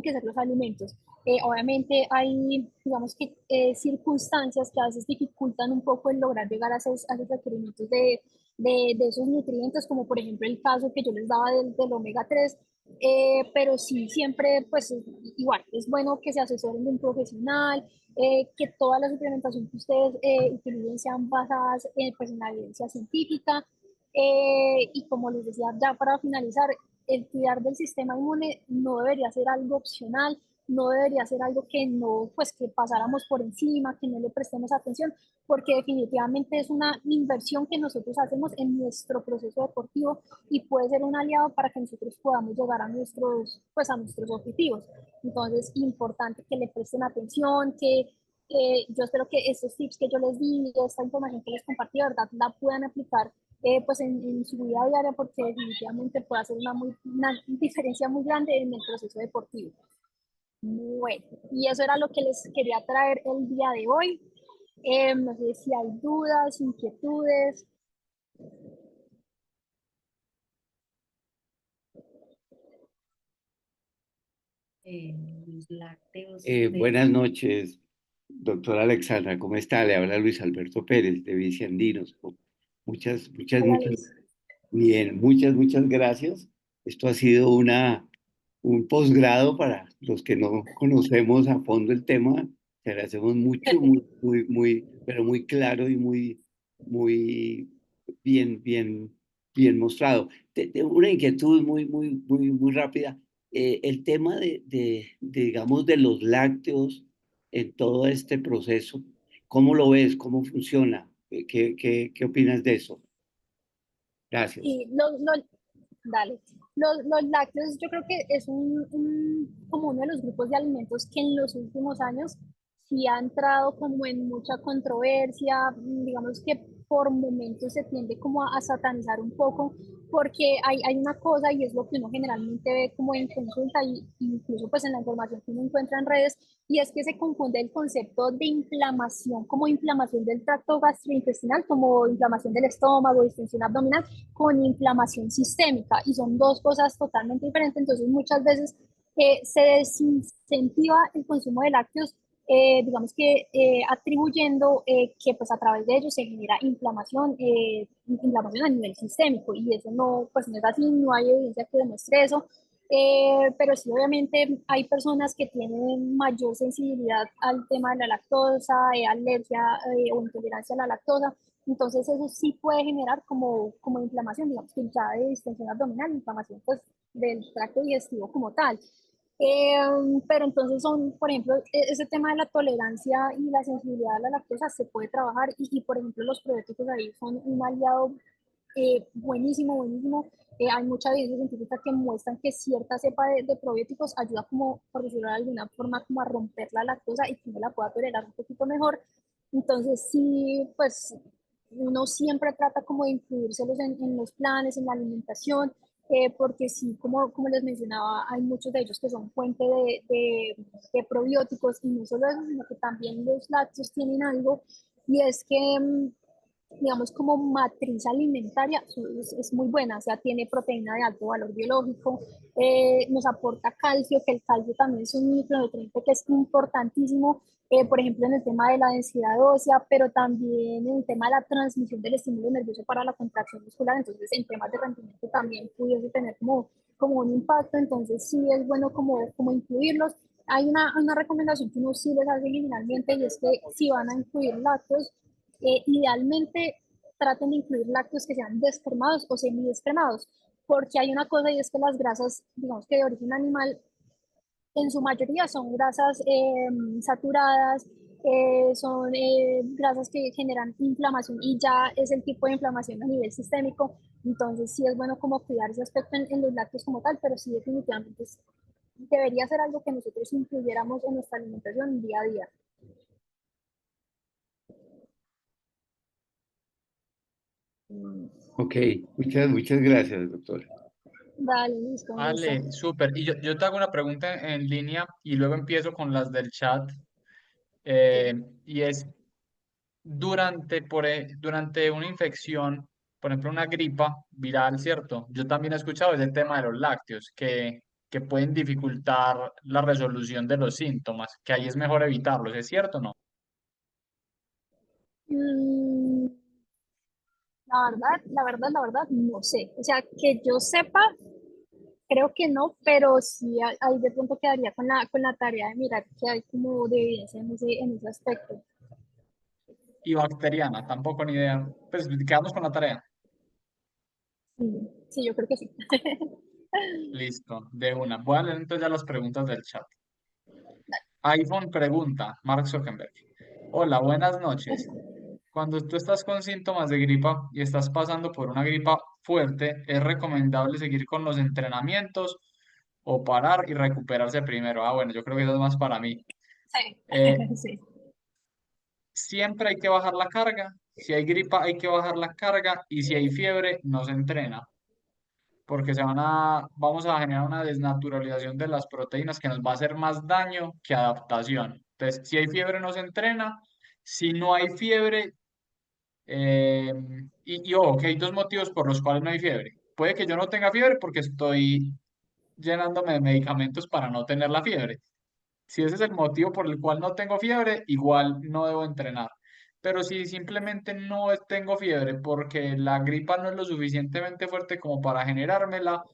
que ser los alimentos. Obviamente hay, digamos que, circunstancias que a veces dificultan un poco el lograr llegar a esos requerimientos de esos nutrientes, como por ejemplo el caso que yo les daba del omega 3, pero sí, siempre, pues igual, es bueno que se asesoren de un profesional, que toda la suplementación que ustedes utilicen sean basadas pues, en la evidencia científica. Y como les decía, ya para finalizar, el cuidar del sistema inmune no debería ser algo opcional, no debería ser algo que no, pues que pasáramos por encima, que no le prestemos atención, porque definitivamente es una inversión que nosotros hacemos en nuestro proceso deportivo y puede ser un aliado para que nosotros podamos llegar a pues a nuestros objetivos. Entonces, importante que le presten atención, que yo espero que estos tips que yo les di, esta información que les compartí, de verdad, la puedan aplicar pues en su vida diaria, porque definitivamente puede hacer una diferencia muy grande en el proceso deportivo. Bueno, y eso era lo que les quería traer el día de hoy. No sé si hay dudas, inquietudes. Los lácteos. Buenas noches, doctora Alexandra, ¿cómo está? Le habla Luis Alberto Pérez de Viciandinos. Hola, Luis. Bien, muchas gracias. Esto ha sido un posgrado para los que no conocemos a fondo el tema. Te agradecemos mucho, pero muy claro y muy bien, bien mostrado. Una inquietud muy rápida. El tema digamos, de los lácteos en todo este proceso, ¿cómo lo ves? ¿Cómo funciona? ¿Qué opinas de eso? Gracias. Y dale. Los lácteos yo creo que es como uno de los grupos de alimentos que en los últimos años sí ha entrado como en mucha controversia, digamos que por momentos se tiende como a satanizar un poco, porque hay una cosa y es lo que uno generalmente ve como en consulta y incluso pues en la información que uno encuentra en redes, y es que se confunde el concepto de inflamación como inflamación del tracto gastrointestinal, como inflamación del estómago, distensión abdominal, con inflamación sistémica, y son dos cosas totalmente diferentes. Entonces muchas veces se desincentiva el consumo de lácteos, digamos que atribuyendo que pues a través de ellos se genera inflamación a nivel sistémico, y eso no, pues no es así, no hay evidencia que demuestre eso. Pero sí, obviamente hay personas que tienen mayor sensibilidad al tema de la lactosa, alergia o intolerancia a la lactosa. Entonces eso sí puede generar como inflamación, digamos que ya de distensión abdominal, inflamación pues del tracto digestivo como tal. Pero entonces son, por ejemplo, ese tema de la tolerancia y la sensibilidad a la lactosa se puede trabajar, y por ejemplo los probióticos ahí son un aliado buenísimo. Hay mucha evidencia científica que muestran que cierta cepa de probióticos ayuda como, por decirlo de alguna forma, como a romper la lactosa y que uno la pueda tolerar un poquito mejor. Entonces sí, pues uno siempre trata como de incluírselos en los planes, en la alimentación, porque sí, como les mencionaba, hay muchos de ellos que son fuente de probióticos, y no solo eso, sino que también los lácteos tienen algo, y es que digamos, como matriz alimentaria es muy buena, o sea, tiene proteína de alto valor biológico, nos aporta calcio, que el calcio también es un micronutriente que es importantísimo, por ejemplo, en el tema de la densidad ósea, pero también en el tema de la transmisión del estímulo nervioso para la contracción muscular. Entonces en temas de rendimiento también pudiese tener como un impacto. Entonces sí es bueno como incluirlos. Hay una recomendación que uno sí les hace generalmente, y es que si van a incluir lácteos, idealmente traten de incluir lácteos que sean descremados o semidescremados, porque hay una cosa, y es que las grasas, digamos que de origen animal, en su mayoría son grasas saturadas, son grasas que generan inflamación y ya es el tipo de inflamación a nivel sistémico. Entonces sí es bueno como cuidar ese aspecto en los lácteos como tal, pero sí definitivamente debería ser algo que nosotros incluyéramos en nuestra alimentación día a día. Ok, muchas gracias, doctora. Dale, Luis, con gusto. Vale, súper. Y yo te hago una pregunta en línea y luego empiezo con las del chat. Sí. Y es, durante una infección, por ejemplo, una gripa viral, ¿cierto? Yo también he escuchado ese tema de los lácteos, que pueden dificultar la resolución de los síntomas, que ahí es mejor evitarlos, ¿es cierto o no? Mm, la verdad, no sé. O sea, que yo sepa, creo que no, pero sí ahí de pronto quedaría con la tarea de mirar qué hay como de evidencia en ese aspecto. Y bacteriana, tampoco ni idea. Pues quedamos con la tarea. Sí, sí, yo creo que sí. Listo, de una. Voy a leer entonces ya las preguntas del chat. iPhone pregunta, Mark Zuckerberg. Hola, buenas noches. Cuando tú estás con síntomas de gripa y estás pasando por una gripa fuerte, ¿es recomendable seguir con los entrenamientos o parar y recuperarse primero? Ah, bueno, yo creo que eso es más para mí. Sí, Eh, sí. Siempre hay que bajar la carga. Si hay gripa, hay que bajar la carga. Y si hay fiebre, no se entrena, porque vamos a generar una desnaturalización de las proteínas que nos va a hacer más daño que adaptación. Entonces, si hay fiebre, no se entrena. Si no hay fiebre, Eh, y ojo, que hay dos motivos por los cuales no hay fiebre. Puede que yo no tenga fiebre porque estoy llenándome de medicamentos para no tener la fiebre. Si ese es el motivo por el cual no tengo fiebre, igual no debo entrenar. Pero si simplemente no tengo fiebre porque la gripa no es lo suficientemente fuerte como para generármela,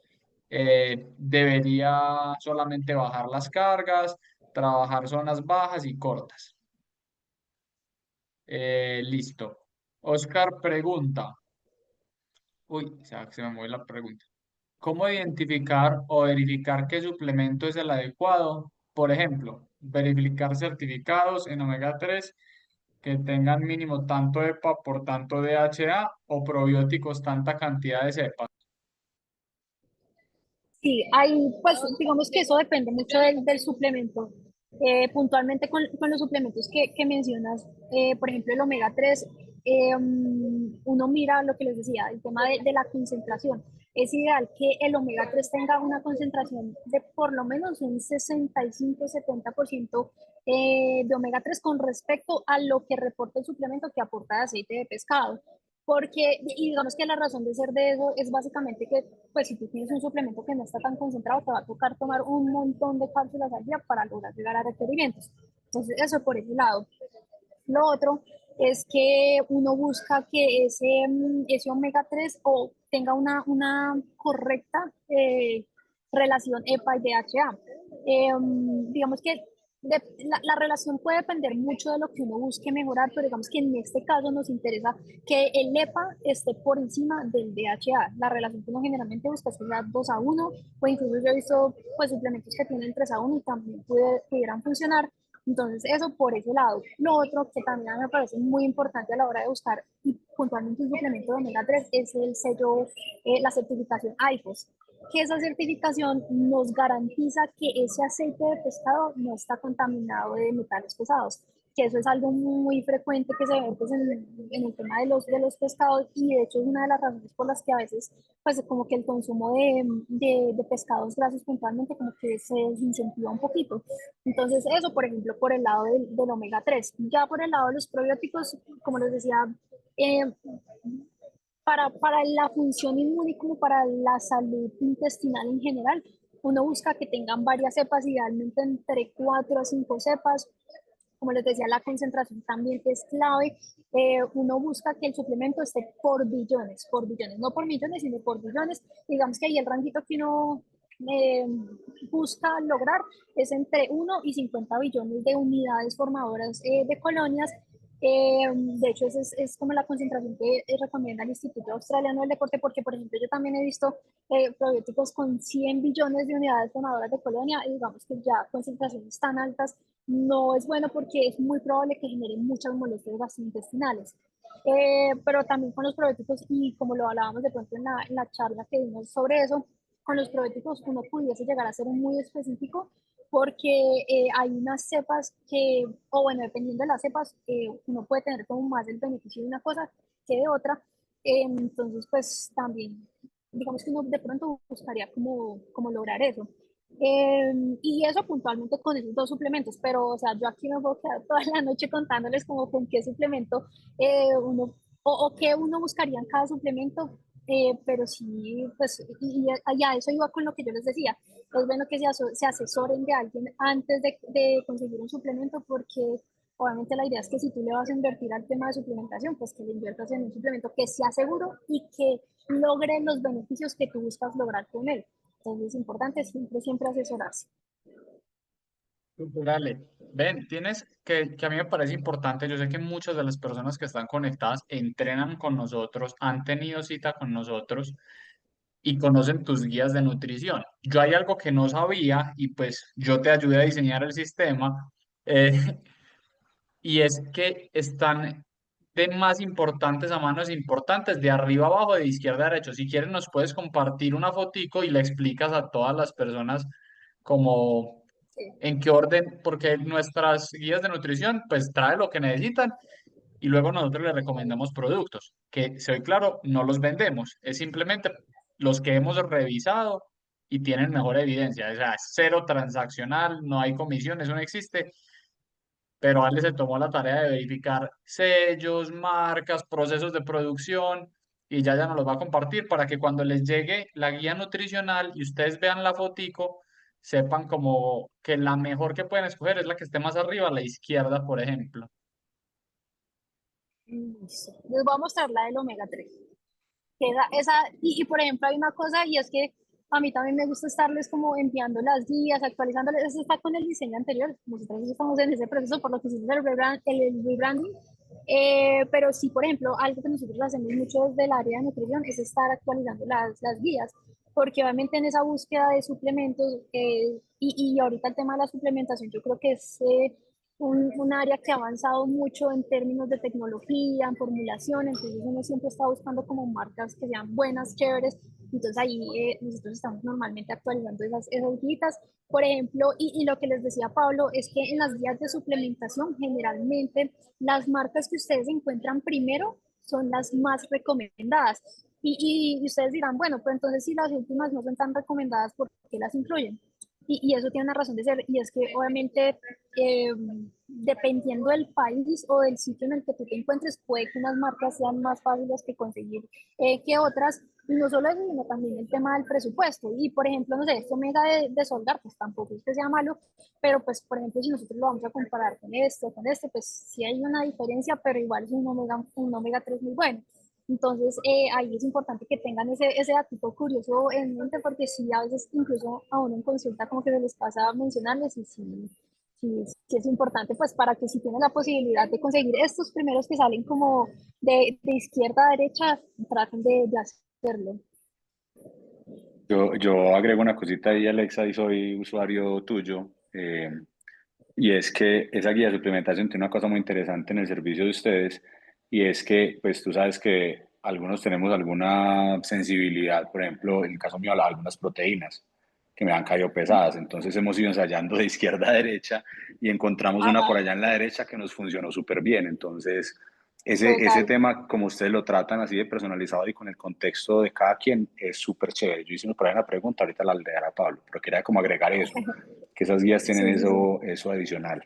debería solamente bajar las cargas, trabajar zonas bajas y cortas. Listo. Oscar pregunta. Uy, se me mueve la pregunta. ¿Cómo identificar o verificar qué suplemento es el adecuado? Por ejemplo, verificar certificados en omega 3 que tengan mínimo tanto EPA por tanto DHA o probióticos tanta cantidad de cepa. Sí, hay, pues digamos que eso depende mucho del suplemento. Puntualmente con los suplementos que mencionas, por ejemplo, el omega 3, uno mira lo que les decía, el tema de la concentración. Es ideal que el omega 3 tenga una concentración de por lo menos un 65-70% de omega 3 con respecto a lo que reporta el suplemento que aporta de aceite de pescado. Porque, y digamos que la razón de ser de eso es básicamente que, pues si tú tienes un suplemento que no está tan concentrado, te va a tocar tomar un montón de cápsulas al día para lograr llegar a requerimientos. Entonces, eso por ese lado. Lo otro es que uno busca que ese omega 3 o tenga una correcta relación EPA y DHA. Digamos que la relación puede depender mucho de lo que uno busque mejorar, pero digamos que en este caso nos interesa que el EPA esté por encima del DHA. La relación que uno generalmente busca es que sea 2:1, o incluso yo he visto pues, suplementos que tienen 3:1 y también pudieran funcionar. Entonces, eso por ese lado. Lo otro que también me parece muy importante a la hora de buscar y puntualmente un suplemento de omega 3 es el sello, la certificación IFOS, que esa certificación nos garantiza que ese aceite de pescado no está contaminado de metales pesados, que eso es algo muy frecuente que se ve pues, en el tema de los pescados, y de hecho es una de las razones por las que a veces pues como que el consumo de pescados grasos puntualmente como que se desincentiva un poquito. Entonces eso, por ejemplo, por el lado del omega 3. Ya por el lado de los probióticos, como les decía, eh, para la función inmune y como para la salud intestinal en general, uno busca que tengan varias cepas, idealmente entre 4 a 5 cepas. Como les decía, la concentración también es clave. Uno busca que el suplemento esté por billones, no por millones, sino por billones. Digamos que ahí el ranguito que uno eh, busca lograr es entre 1 y 50 billones de unidades formadoras de colonias. De hecho, esa es como la concentración que recomienda el Instituto Australiano del Deporte, porque, por ejemplo, yo también he visto probióticos con 100 billones de unidades formadoras de colonia, y digamos que ya concentraciones tan altas no es bueno porque es muy probable que genere muchas molestias gastrointestinales. Pero también con los probióticos, y como lo hablábamos de pronto en la charla que dimos sobre eso, con los probióticos uno pudiese llegar a ser muy específico porque hay unas cepas que, o bueno, dependiendo de las cepas, uno puede tener como más el beneficio de una cosa que de otra. Entonces, pues también, digamos que uno de pronto buscaría como lograr eso. Y eso puntualmente con esos dos suplementos, pero o sea, yo aquí me puedo quedar toda la noche contándoles como con qué suplemento uno, o qué uno buscaría en cada suplemento, pero sí, pues, y a eso iba con lo que yo les decía. Es bueno que se asesoren de alguien antes de conseguir un suplemento, porque obviamente la idea es que si tú le vas a invertir al tema de suplementación, pues que le inviertas en un suplemento que sea seguro y que logre los beneficios que tú buscas lograr con él. Entonces es importante siempre, siempre asesorarse. Dale, ven, tienes que a mí me parece importante, yo sé que muchas de las personas que están conectadas entrenan con nosotros, han tenido cita con nosotros y conocen tus guías de nutrición. Yo hay algo que no sabía y pues yo te ayudé a diseñar el sistema, eh, y es que están de más importantes a menos importantes, de arriba abajo, de izquierda a derecha. Si quieres nos puedes compartir una fotico y le explicas a todas las personas como Sí. en qué orden, porque nuestras guías de nutrición pues trae lo que necesitan y luego nosotros les recomendamos productos, que soy claro, no los vendemos, es simplemente los que hemos revisado y tienen mejor evidencia, o sea, es cero transaccional, no hay comisión, eso no existe, pero Ale se tomó la tarea de verificar sellos, marcas, procesos de producción y ya nos los va a compartir para que cuando les llegue la guía nutricional y ustedes vean la fotico, sepan como que la mejor que pueden escoger es la que esté más arriba, a la izquierda, por ejemplo. Listo. Les voy a mostrar la del omega 3. Y por ejemplo hay una cosa y es que a mí también me gusta estarles como enviando las guías, actualizándoles. Eso está con el diseño anterior. Nosotros ya estamos en ese proceso por lo que hicimos el rebranding. Pero sí, por ejemplo, algo que nosotros hacemos mucho desde el área de nutrición es estar actualizando las guías, porque obviamente en esa búsqueda de suplementos, y ahorita el tema de la suplementación, yo creo que es un área que ha avanzado mucho en términos de tecnología, en formulación, entonces uno siempre está buscando como marcas que sean buenas, chéveres, entonces ahí nosotros estamos normalmente actualizando esas guías. Por ejemplo, y lo que les decía Pablo, es que en las guías de suplementación generalmente las marcas que ustedes encuentran primero son las más recomendadas. Y ustedes dirán, bueno, pues entonces si las últimas no son tan recomendadas, ¿por qué las incluyen? Y eso tiene una razón de ser, y es que obviamente eh, dependiendo del país o del sitio en el que tú te encuentres, puede que unas marcas sean más fáciles que conseguir que otras, y no solo eso, sino también el tema del presupuesto. Y por ejemplo, no sé, este omega de Solgar, pues tampoco es que sea malo, pero pues por ejemplo, si nosotros lo vamos a comparar con este, pues sí hay una diferencia, pero igual es un omega 3 muy bueno. Entonces, ahí es importante que tengan ese datito curioso en mente, porque sí, a veces incluso a uno en consulta como que se les pasa a mencionarles, y sí, sí es importante, pues para que si tienen la posibilidad de conseguir estos primeros que salen como de izquierda a derecha, traten de hacerlo. Yo agrego una cosita ahí, Alexa, y soy usuario tuyo. Y es que esa guía de suplementación tiene una cosa muy interesante en el servicio de ustedes, y es que, pues tú sabes que algunos tenemos alguna sensibilidad, por ejemplo, en el caso mío, a algunas proteínas que me han caído pesadas, entonces hemos ido ensayando de izquierda a derecha y encontramos una por Ajá, allá en la derecha que nos funcionó súper bien, entonces ese total. tema, como ustedes lo tratan así de personalizado y con el contexto de cada quien, es súper chévere. Yo hice por ahí una pregunta, ahorita la agregaré a Pablo, pero quería como agregar eso, que esas guías Sí, tienen sí, sí. eso adicional.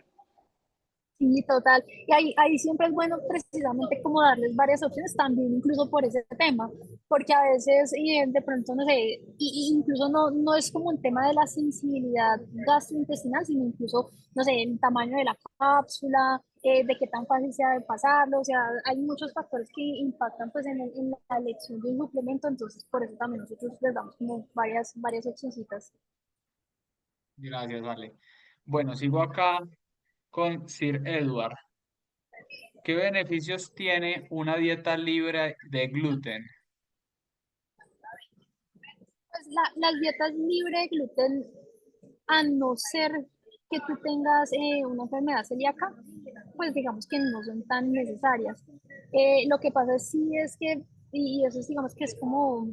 Sí, total. Y ahí siempre es bueno precisamente como darles varias opciones también, incluso por ese tema, porque a veces de pronto, no sé, y incluso no es como un tema de la sensibilidad gastrointestinal, sino incluso, no sé, el tamaño de la cápsula, de qué tan fácil sea de pasarlo, o sea, hay muchos factores que impactan pues en la elección de un suplemento, entonces por eso también nosotros les damos como varias opcioncitas. Gracias, Ale. Bueno, sigo acá con Sir Edward. ¿Qué beneficios tiene una dieta libre de gluten? Pues las dietas libre de gluten, a no ser que tú tengas una enfermedad celíaca, pues digamos que no son tan necesarias. Lo que pasa sí es que, y eso es, digamos que es como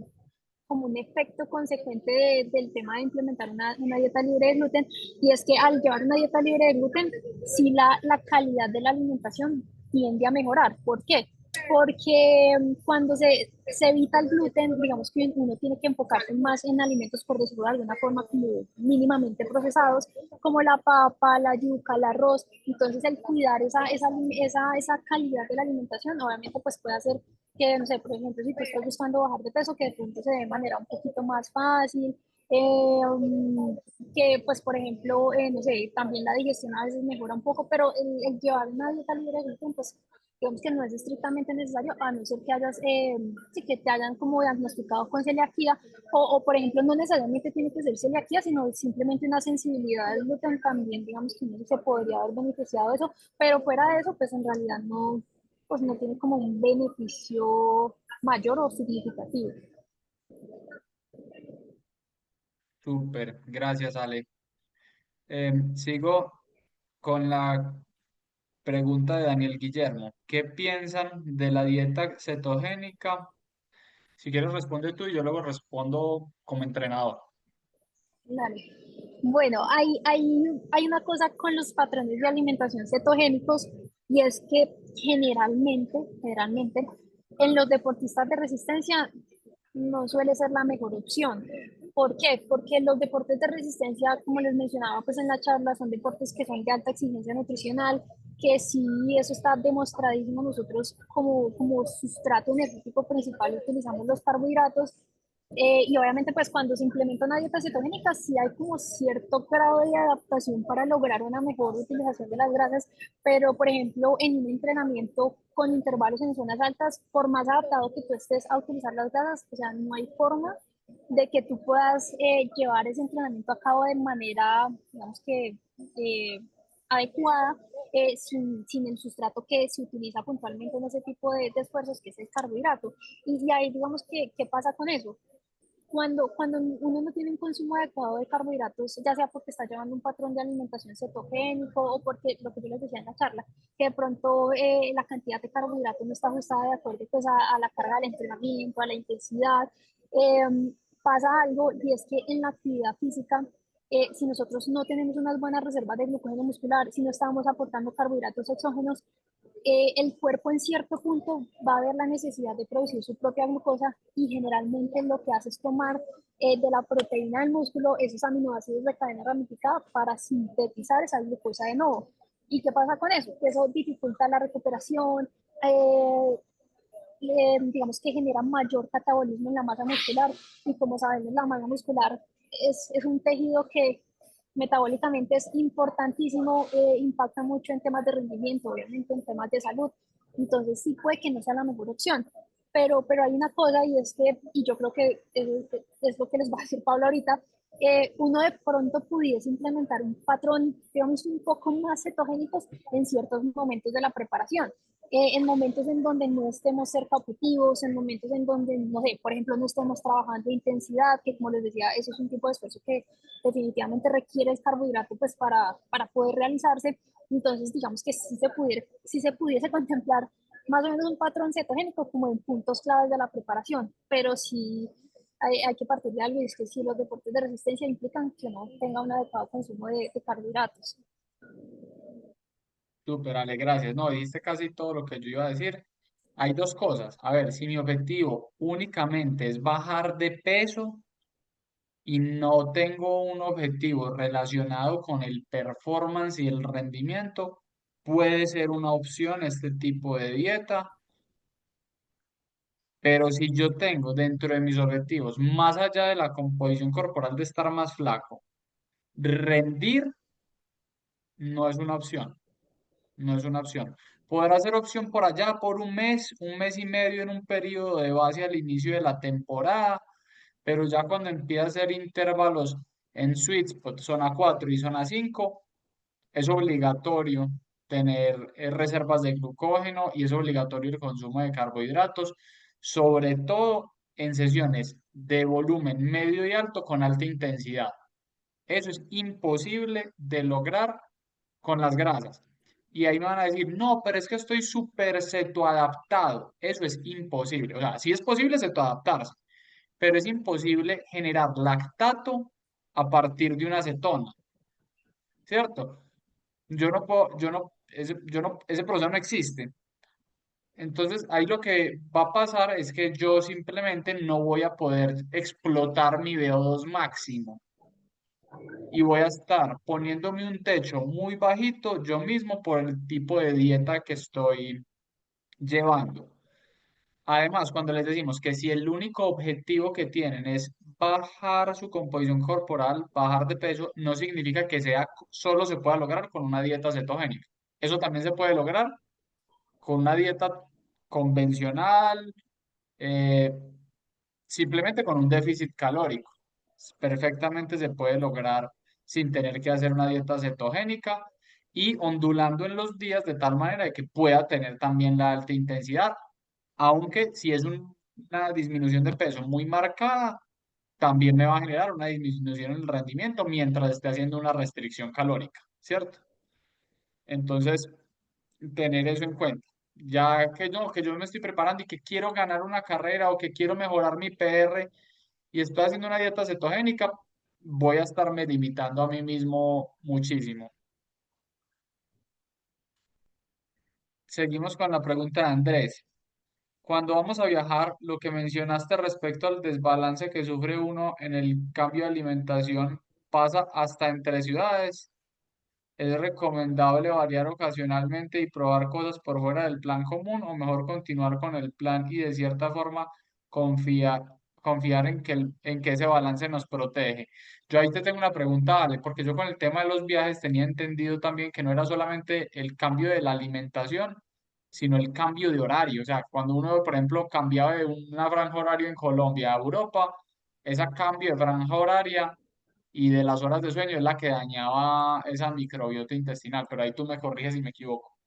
un efecto consecuente del tema de implementar una dieta libre de gluten, y es que al llevar una dieta libre de gluten, sí la calidad de la alimentación tiende a mejorar. ¿Por qué? Porque cuando se evita el gluten, digamos que uno tiene que enfocarse más en alimentos, por decirlo de alguna forma, como mínimamente procesados, como la papa, la yuca, el arroz. Entonces, el cuidar esa calidad de la alimentación, obviamente, pues puede hacer que, no sé, por ejemplo, si tú estás buscando bajar de peso, que de pronto se dé de manera un poquito más fácil, que pues, por ejemplo, no sé, también la digestión a veces mejora un poco, pero el llevar una dieta libre de gluten, pues digamos que no es estrictamente necesario, a no ser que hayas, sí, que te hayan como diagnosticado con celiaquía, o por ejemplo, no necesariamente tiene que ser celiaquía, sino simplemente una sensibilidad al gluten también, digamos que uno se podría haber beneficiado de eso, pero fuera de eso, pues en realidad no, pues no tiene como un beneficio mayor o significativo. Súper, gracias, Ale. Sigo con la pregunta de Daniel Guillermo. ¿Qué piensan de la dieta cetogénica? Si quieres responde tú y yo luego respondo como entrenador. Dale. Bueno, hay una cosa con los patrones de alimentación cetogénicos, y es que generalmente, en los deportistas de resistencia no suele ser la mejor opción. ¿Por qué? Porque los deportes de resistencia, como les mencionaba pues en la charla, son deportes que son de alta exigencia nutricional, que sí, eso está demostradísimo. Nosotros como sustrato energético principal utilizamos los carbohidratos, y obviamente pues cuando se implementa una dieta cetogénica sí hay como cierto grado de adaptación para lograr una mejor utilización de las grasas, pero por ejemplo en un entrenamiento con intervalos en zonas altas, por más adaptado que tú estés a utilizar las grasas, o sea, no hay forma de que tú puedas llevar ese entrenamiento a cabo de manera, digamos que adecuada, sin el sustrato que se utiliza puntualmente en ese tipo de esfuerzos, que es el carbohidrato. Y ahí digamos que, ¿qué pasa con eso? Cuando uno no tiene un consumo adecuado de carbohidratos, ya sea porque está llevando un patrón de alimentación cetogénico, o porque lo que yo les decía en la charla, que de pronto la cantidad de carbohidratos no está ajustada de acuerdo pues a la carga del entrenamiento, a la intensidad, pasa algo, y es que en la actividad física, si nosotros no tenemos unas buenas reservas de glucógeno muscular, si no estamos aportando carbohidratos exógenos, el cuerpo en cierto punto va a ver la necesidad de producir su propia glucosa, y generalmente lo que hace es tomar de la proteína del músculo esos aminoácidos de cadena ramificada para sintetizar esa glucosa de nuevo. ¿Y qué pasa con eso? Que eso dificulta la recuperación, eh, digamos que genera mayor catabolismo en la masa muscular, y como sabemos la masa muscular es un tejido que metabólicamente es importantísimo, impacta mucho en temas de rendimiento, obviamente en temas de salud. Entonces sí puede que no sea la mejor opción, pero hay una cosa, y es que, y yo creo que es lo que les va a decir Pablo ahorita, uno de pronto pudiese implementar un patrón, digamos, un poco más cetogénicos en ciertos momentos de la preparación, en momentos en donde no estemos cerca objetivos, en momentos en donde, no sé, por ejemplo, no estemos trabajando intensidad, que como les decía, eso es un tipo de esfuerzo que definitivamente requiere el carbohidrato pues para poder realizarse. Entonces, digamos que si se pudiese contemplar más o menos un patrón cetogénico como en puntos claves de la preparación, pero sí hay que partir de algo, y es que si los deportes de resistencia implican que no tenga un adecuado consumo de carbohidratos. Súper, Ale, gracias. No, dijiste casi todo lo que yo iba a decir. Hay dos cosas. A ver, si mi objetivo únicamente es bajar de peso y no tengo un objetivo relacionado con el performance y el rendimiento, puede ser una opción este tipo de dieta. Pero si yo tengo dentro de mis objetivos, más allá de la composición corporal de estar más flaco, rendir no es una opción. No es una opción. Podrá ser opción por allá por un mes y medio en un periodo de base al inicio de la temporada, pero ya cuando empieza a hacer intervalos en sweet spot, zona 4 y zona 5, es obligatorio tener reservas de glucógeno, y es obligatorio el consumo de carbohidratos, sobre todo en sesiones de volumen medio y alto con alta intensidad. Eso es imposible de lograr con las grasas. Y ahí me van a decir, no, pero es que estoy súper cetoadaptado. Eso es imposible. O sea, sí es posible cetoadaptarse, pero es imposible generar lactato a partir de una cetona, ¿cierto? Ese proceso no existe. Entonces, ahí lo que va a pasar es que yo simplemente no voy a poder explotar mi VO2 máximo y voy a estar poniéndome un techo muy bajito yo mismo por el tipo de dieta que estoy llevando. Además, cuando les decimos que si el único objetivo que tienen es bajar su composición corporal, bajar de peso, no significa que solo se pueda lograr con una dieta cetogénica. Eso también se puede lograr con una dieta convencional, eh, simplemente con un déficit calórico. Perfectamente se puede lograr sin tener que hacer una dieta cetogénica y ondulando en los días de tal manera de que pueda tener también la alta intensidad, aunque si es una disminución de peso muy marcada, también me va a generar una disminución en el rendimiento mientras esté haciendo una restricción calórica, ¿cierto? Entonces, tener eso en cuenta. Ya que no, que yo me estoy preparando y que quiero ganar una carrera o que quiero mejorar mi PR y estoy haciendo una dieta cetogénica, voy a estarme limitando a mí mismo muchísimo. Seguimos con la pregunta de Andrés. Cuando vamos a viajar, lo que mencionaste respecto al desbalance que sufre uno en el cambio de alimentación pasa hasta entre ciudades. ¿Es recomendable variar ocasionalmente y probar cosas por fuera del plan común o mejor continuar con el plan y de cierta forma confiar, confiar en que ese balance nos protege? Yo ahí te tengo una pregunta, Ale, porque yo con el tema de los viajes tenía entendido también que no era solamente el cambio de la alimentación, sino el cambio de horario. O sea, cuando uno, por ejemplo, cambiaba de una franja horaria en Colombia a Europa, ese cambio de franja horaria y de las horas de sueño es la que dañaba esa microbiota intestinal, pero ahí tú me corriges si me equivoco.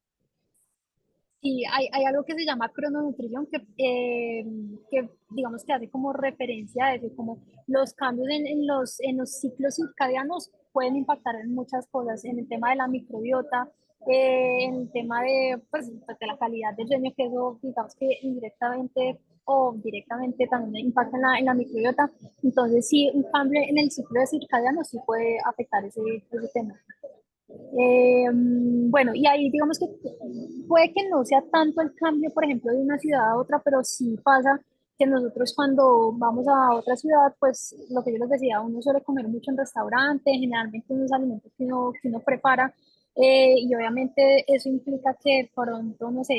Sí, hay algo que se llama crononutrición que digamos que hace como referencia a eso, como los cambios en los ciclos circadianos pueden impactar en muchas cosas, en el tema de la microbiota, en el tema de, pues, de la calidad del sueño, que eso digamos que indirectamente o directamente también impacta en la microbiota. Entonces, sí, un cambio en el ciclo de circadiano sí puede afectar ese tema. Bueno, y ahí digamos que puede que no sea tanto el cambio, por ejemplo, de una ciudad a otra, pero sí pasa que nosotros cuando vamos a otra ciudad, pues lo que yo les decía, uno suele comer mucho en restaurante, generalmente unos alimentos que uno prepara, y obviamente eso implica que pronto, no sé,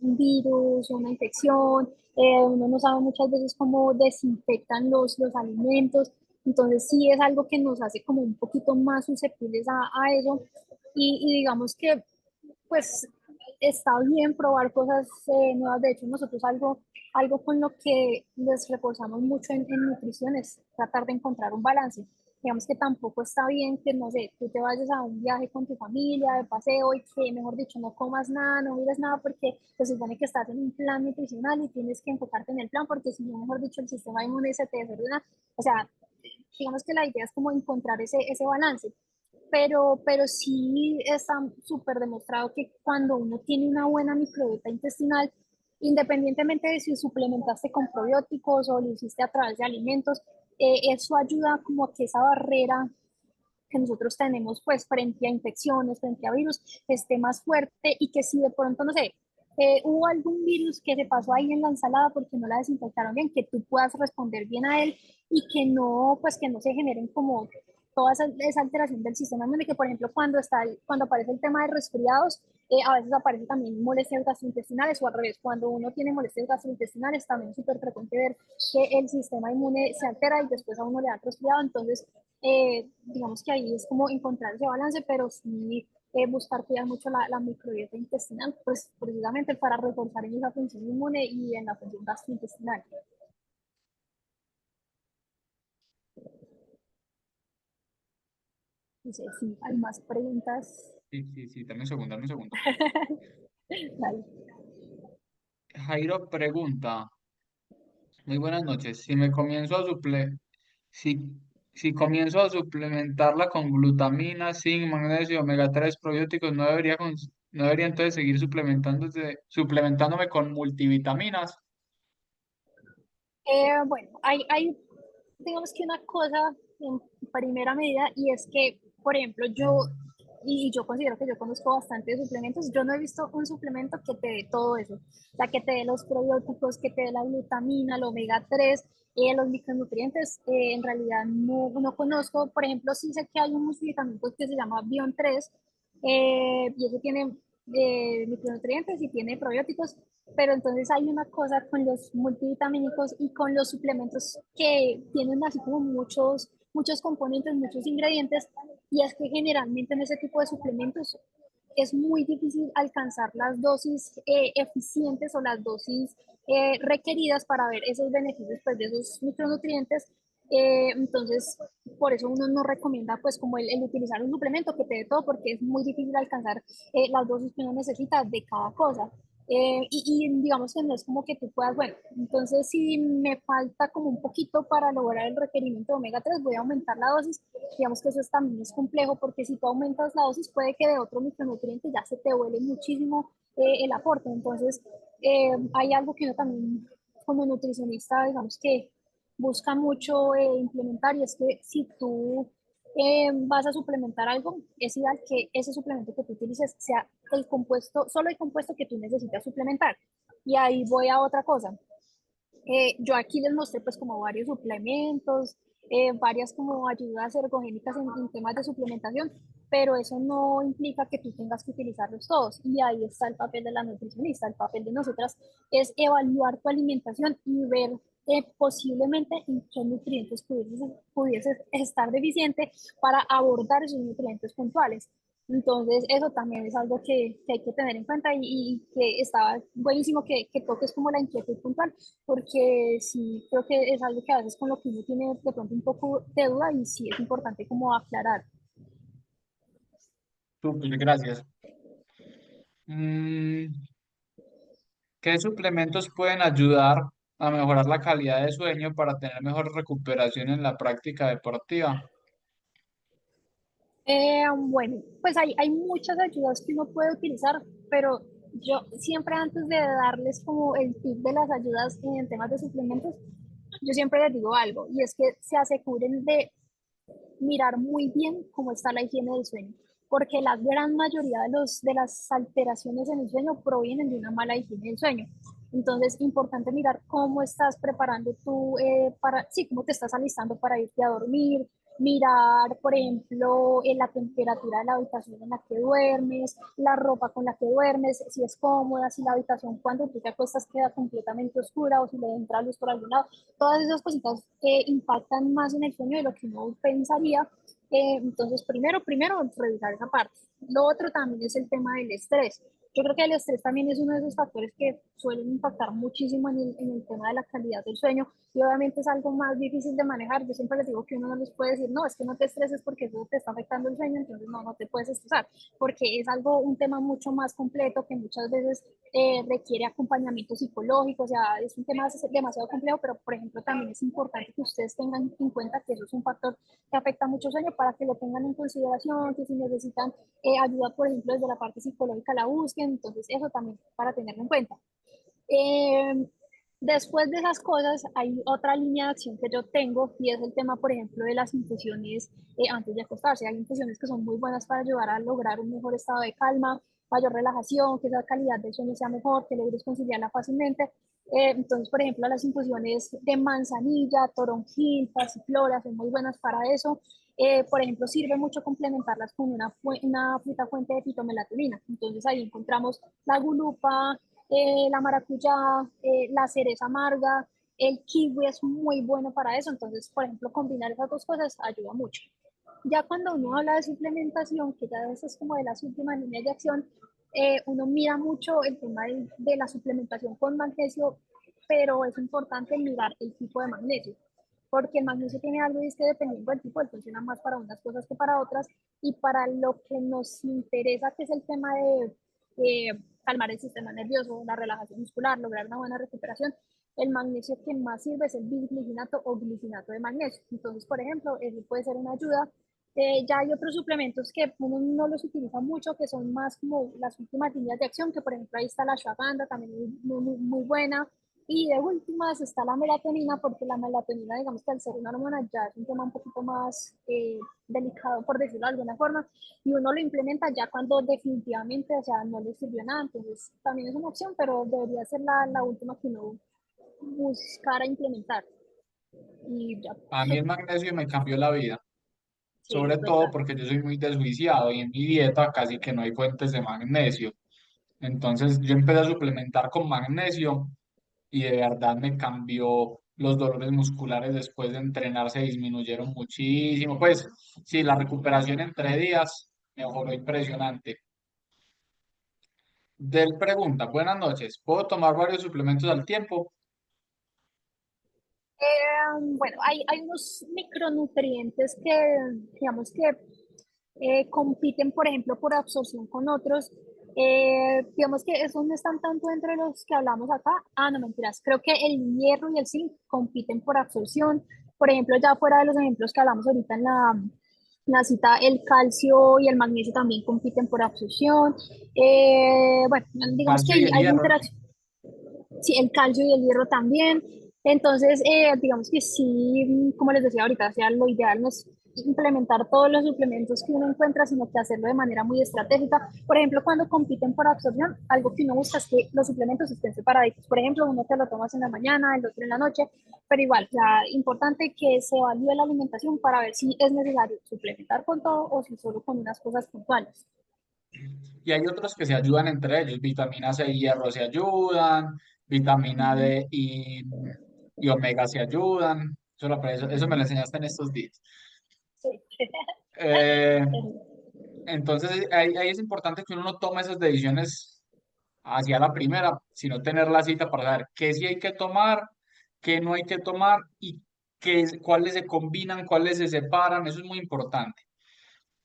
un virus, una infección, uno no sabe muchas veces cómo desinfectan los alimentos, entonces sí es algo que nos hace como un poquito más susceptibles a eso y digamos que pues está bien probar cosas nuevas. De hecho, nosotros algo con lo que les reforzamos mucho en nutrición es tratar de encontrar un balance. Digamos que tampoco está bien que, no sé, tú te vayas a un viaje con tu familia, de paseo y que, mejor dicho, no comas nada, no mires nada porque se supone que estás en un plan nutricional y tienes que enfocarte en el plan porque si no, mejor dicho, el sistema inmune se te desordena. O sea, digamos que la idea es como encontrar ese balance, pero sí está súper demostrado que cuando uno tiene una buena microbiota intestinal, independientemente de si suplementaste con probióticos o lo hiciste a través de alimentos, eso ayuda como a que esa barrera que nosotros tenemos pues frente a infecciones, frente a virus, esté más fuerte y que si de pronto, no sé, hubo algún virus que se pasó ahí en la ensalada porque no la desinfectaron bien, que tú puedas responder bien a él y que no, pues que no se generen como toda esa alteración del sistema inmune, que por ejemplo cuando aparece el tema de resfriados, a veces aparece también molestias gastrointestinales o al revés, cuando uno tiene molestias gastrointestinales también es súper frecuente ver que el sistema inmune se altera y después a uno le da resfriado, entonces digamos que ahí es como encontrar ese balance, pero sí buscar cuidar mucho la microbiota intestinal, pues precisamente para reforzar en esa función inmune y en la función gastrointestinal. No sé si hay más preguntas. Sí, sí, sí, dame un segundo, dame un segundo. Dale. Jairo pregunta, muy buenas noches, si me comienzo a suple, si si comienzo a suplementarla con glutamina, zinc, magnesio, omega 3 probióticos, no debería entonces seguir suplementándome con multivitaminas. Bueno, hay, digamos que una cosa en primera medida y es que, por ejemplo, yo considero que yo conozco bastante de suplementos, yo no he visto un suplemento que te dé todo eso, o sea, que te dé los probióticos, que te dé la glutamina, el omega 3, los micronutrientes, en realidad no conozco, por ejemplo, sí sé que hay un multivitamínico que se llama Bion 3, y eso tiene micronutrientes y tiene probióticos, pero entonces hay una cosa con los multivitamínicos y con los suplementos que tienen así como muchos componentes, muchos ingredientes, y es que generalmente en ese tipo de suplementos es muy difícil alcanzar las dosis eficientes o las dosis requeridas para ver esos beneficios pues, de esos micronutrientes. Entonces, por eso uno no recomienda pues como el utilizar un suplemento que te dé todo porque es muy difícil alcanzar las dosis que uno necesita de cada cosa. Y digamos que no es como que tú puedas, bueno, entonces si me falta como un poquito para lograr el requerimiento de omega 3 voy a aumentar la dosis. Digamos que eso también es complejo porque si tú aumentas la dosis puede que de otro micronutriente ya se te vuele muchísimo el aporte. Entonces, hay algo que uno también como nutricionista, digamos que busca mucho implementar y es que si tú vas a suplementar algo, es ideal que ese suplemento que tú utilices sea el compuesto, solo el compuesto que tú necesitas suplementar. Y ahí voy a otra cosa. Yo aquí les mostré pues como varios suplementos, varias como ayudas ergogénicas en temas de suplementación, pero eso no implica que tú tengas que utilizarlos todos. Y ahí está el papel de la nutricionista. El papel de nosotras es evaluar tu alimentación y ver posiblemente en qué nutrientes pudieses estar deficiente para abordar esos nutrientes puntuales. Entonces, eso también es algo que hay que tener en cuenta y que estaba buenísimo que toques como la inquietud puntual, porque sí creo que es algo que a veces con lo que uno tiene de pronto un poco de duda y sí es importante como aclarar. Súper, gracias. Mm, ¿Qué suplementos pueden ayudar a mejorar la calidad de sueño para tener mejor recuperación en la práctica deportiva? Bueno, pues hay muchas ayudas que uno puede utilizar, pero yo siempre antes de darles como el tip de las ayudas en temas de suplementos, yo siempre les digo algo, y es que se aseguren de mirar muy bien cómo está la higiene del sueño, porque la gran mayoría de las alteraciones en el sueño provienen de una mala higiene del sueño. Entonces, importante mirar cómo estás preparando tú, sí, cómo te estás alistando para irte a dormir, mirar, por ejemplo, la temperatura de la habitación en la que duermes, la ropa con la que duermes, si es cómoda, si la habitación cuando tú te acuestas queda completamente oscura o si le entra luz por algún lado. Todas esas cositas impactan más en el sueño de lo que uno pensaría. Entonces, primero, revisar esa parte. Lo otro también es el tema del estrés. Yo creo que el estrés también es uno de esos factores que suelen impactar muchísimo en el tema de la calidad del sueño y obviamente es algo más difícil de manejar. Yo siempre les digo que uno no les puede decir, no, es que no te estreses porque eso te está afectando el sueño, entonces no te puedes estresar, porque es un tema mucho más completo que muchas veces requiere acompañamiento psicológico, o sea, es un tema demasiado complejo, pero por ejemplo también es importante que ustedes tengan en cuenta que eso es un factor que afecta mucho el sueño para que lo tengan en consideración, que si necesitan ayuda, por ejemplo, desde la parte psicológica la busquen, entonces eso también para tenerlo en cuenta. Eh, Después de esas cosas, hay otra línea de acción que yo tengo y es el tema, por ejemplo, de las infusiones antes de acostarse. Hay infusiones que son muy buenas para ayudar a lograr un mejor estado de calma, mayor relajación, que esa calidad del sueño sea mejor, que logres conciliarla fácilmente. Entonces, por ejemplo, las infusiones de manzanilla, toronjil, pasiflora son muy buenas para eso. Por ejemplo, sirve mucho complementarlas con una fruta fuente de fitomelatonina. Entonces ahí encontramos la gulupa, la maracuyá, la cereza amarga, el kiwi es muy bueno para eso. Entonces, por ejemplo, combinar esas dos cosas ayuda mucho. Ya cuando uno habla de suplementación, que ya es como de las últimas líneas de acción, uno mira mucho el tema de la suplementación con magnesio, pero es importante mirar el tipo de magnesio, porque el magnesio tiene algo y es que dependiendo del tipo, él funciona más para unas cosas que para otras, y para lo que nos interesa, que es el tema de calmar el sistema nervioso, la relajación muscular, lograr una buena recuperación, el magnesio que más sirve es el bisglicinato o glicinato de magnesio. Entonces, por ejemplo, eso puede ser una ayuda. Ya hay otros suplementos que uno no los utiliza mucho, que son más como las últimas líneas de acción, que por ejemplo ahí está la ashwagandha, también muy buena. Y de últimas está la melatonina, porque la melatonina, digamos que al ser una hormona ya es un tema un poquito más delicado, por decirlo de alguna forma, y uno lo implementa ya cuando definitivamente, o sea, no le sirvió nada. Entonces también es una opción, pero debería ser la última que uno buscara implementar. Y ya, A mí el magnesio me cambió la vida, sí, sobre es todo verdad. porque yo soy muy desjuiciado y en mi dieta casi que no hay fuentes de magnesio. Entonces yo empecé a suplementar con magnesio y de verdad me cambió los dolores musculares después de entrenar, se disminuyeron muchísimo. Pues sí, la recuperación en 3 días mejoró impresionante. Del pregunta, buenas noches, ¿puedo tomar varios suplementos al tiempo? Bueno, hay unos micronutrientes que, digamos que compiten, por ejemplo, por absorción con otros. Digamos que esos no están tanto entre los que hablamos acá. Ah, no, mentiras. Creo que el hierro y el zinc compiten por absorción. Por ejemplo, ya fuera de los ejemplos que hablamos ahorita en la cita, el calcio y el magnesio también compiten por absorción. Bueno, digamos que Calcio y el hay hierro. interacción. Sí, el calcio y el hierro también. Entonces, digamos que sí, como les decía ahorita, o sea, lo ideal no es implementar todos los suplementos que uno encuentra, sino que hacerlo de manera muy estratégica. Por ejemplo, cuando compiten por absorción, algo que uno busca es que los suplementos estén separados. Por ejemplo, uno te lo tomas en la mañana, el otro en la noche, pero igual, o sea, importante que se evalúe la alimentación para ver si es necesario suplementar con todo o si solo con unas cosas puntuales. Y hay otros que se ayudan entre ellos. Vitamina C y hierro se ayudan, vitamina Ujú. D y omega se ayudan. Eso me lo enseñaste en estos días. Sí. Eh, entonces, ahí es importante que uno no tome esas decisiones hacia la primera, sino tener la cita para saber qué sí hay que tomar, qué no hay que tomar y cuáles se combinan, cuáles se separan. Eso es muy importante.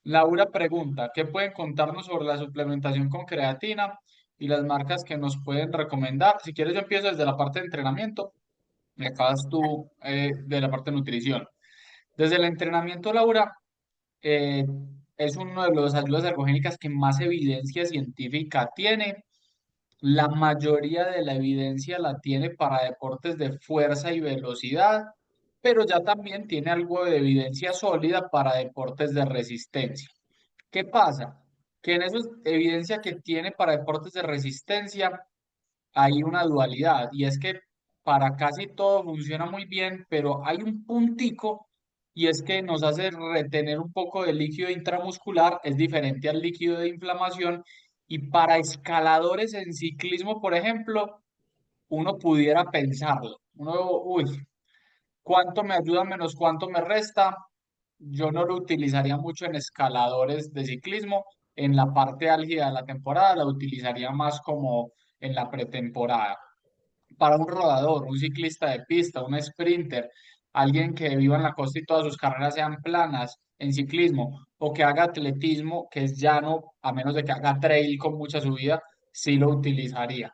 Laura pregunta, ¿qué pueden contarnos sobre la suplementación con creatina y las marcas que nos pueden recomendar? Si quieres, yo empiezo desde la parte de entrenamiento y acabas tú de la parte de nutrición. Desde el entrenamiento, Laura, eh, es uno de los ayudas ergogénicas que más evidencia científica tiene. La mayoría de la evidencia la tiene para deportes de fuerza y velocidad, pero ya también tiene algo de evidencia sólida para deportes de resistencia. ¿Qué pasa? Que en esa evidencia que tiene para deportes de resistencia hay una dualidad y es que para casi todo funciona muy bien, pero hay un puntico y es que nos hace retener un poco de líquido intramuscular, es diferente al líquido de inflamación y para escaladores en ciclismo, por ejemplo, uno pudiera pensarlo. Uno, uy, ¿cuánto me ayuda menos cuánto me resta? Yo no lo utilizaría mucho en escaladores de ciclismo. En la parte álgida de la temporada la utilizaría más como en la pretemporada. Para un rodador, un ciclista de pista, un sprinter, alguien que viva en la costa y todas sus carreras sean planas en ciclismo o que haga atletismo, que es llano, a menos de que haga trail con mucha subida, sí lo utilizaría.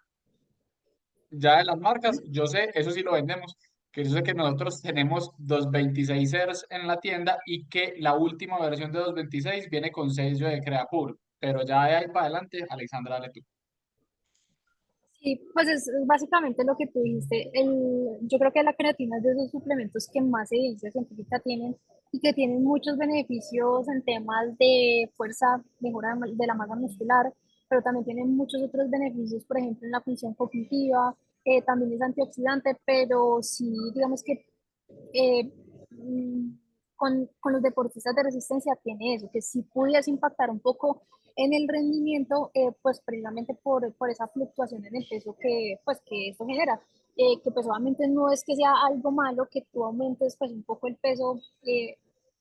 Ya de las marcas, yo sé, eso sí lo vendemos, que yo sé que nosotros tenemos 226ers en la tienda y que la última versión de 226 viene con sello de Creapure, pero ya de ahí para adelante, Alexandra, dale tú. Sí, pues es básicamente lo que tú dijiste. Yo creo que la creatina es de esos suplementos que más evidencia científica tienen y que tienen muchos beneficios en temas de fuerza, mejora de la masa muscular, pero también tienen muchos otros beneficios, por ejemplo, en la función cognitiva, también es antioxidante, pero sí, digamos que eh, mm, con los deportistas de resistencia tiene eso, que si pudiese impactar un poco en el rendimiento, pues precisamente por esa fluctuación en el peso pues, que esto genera. Que pues obviamente no es que sea algo malo que tú aumentes pues un poco el peso,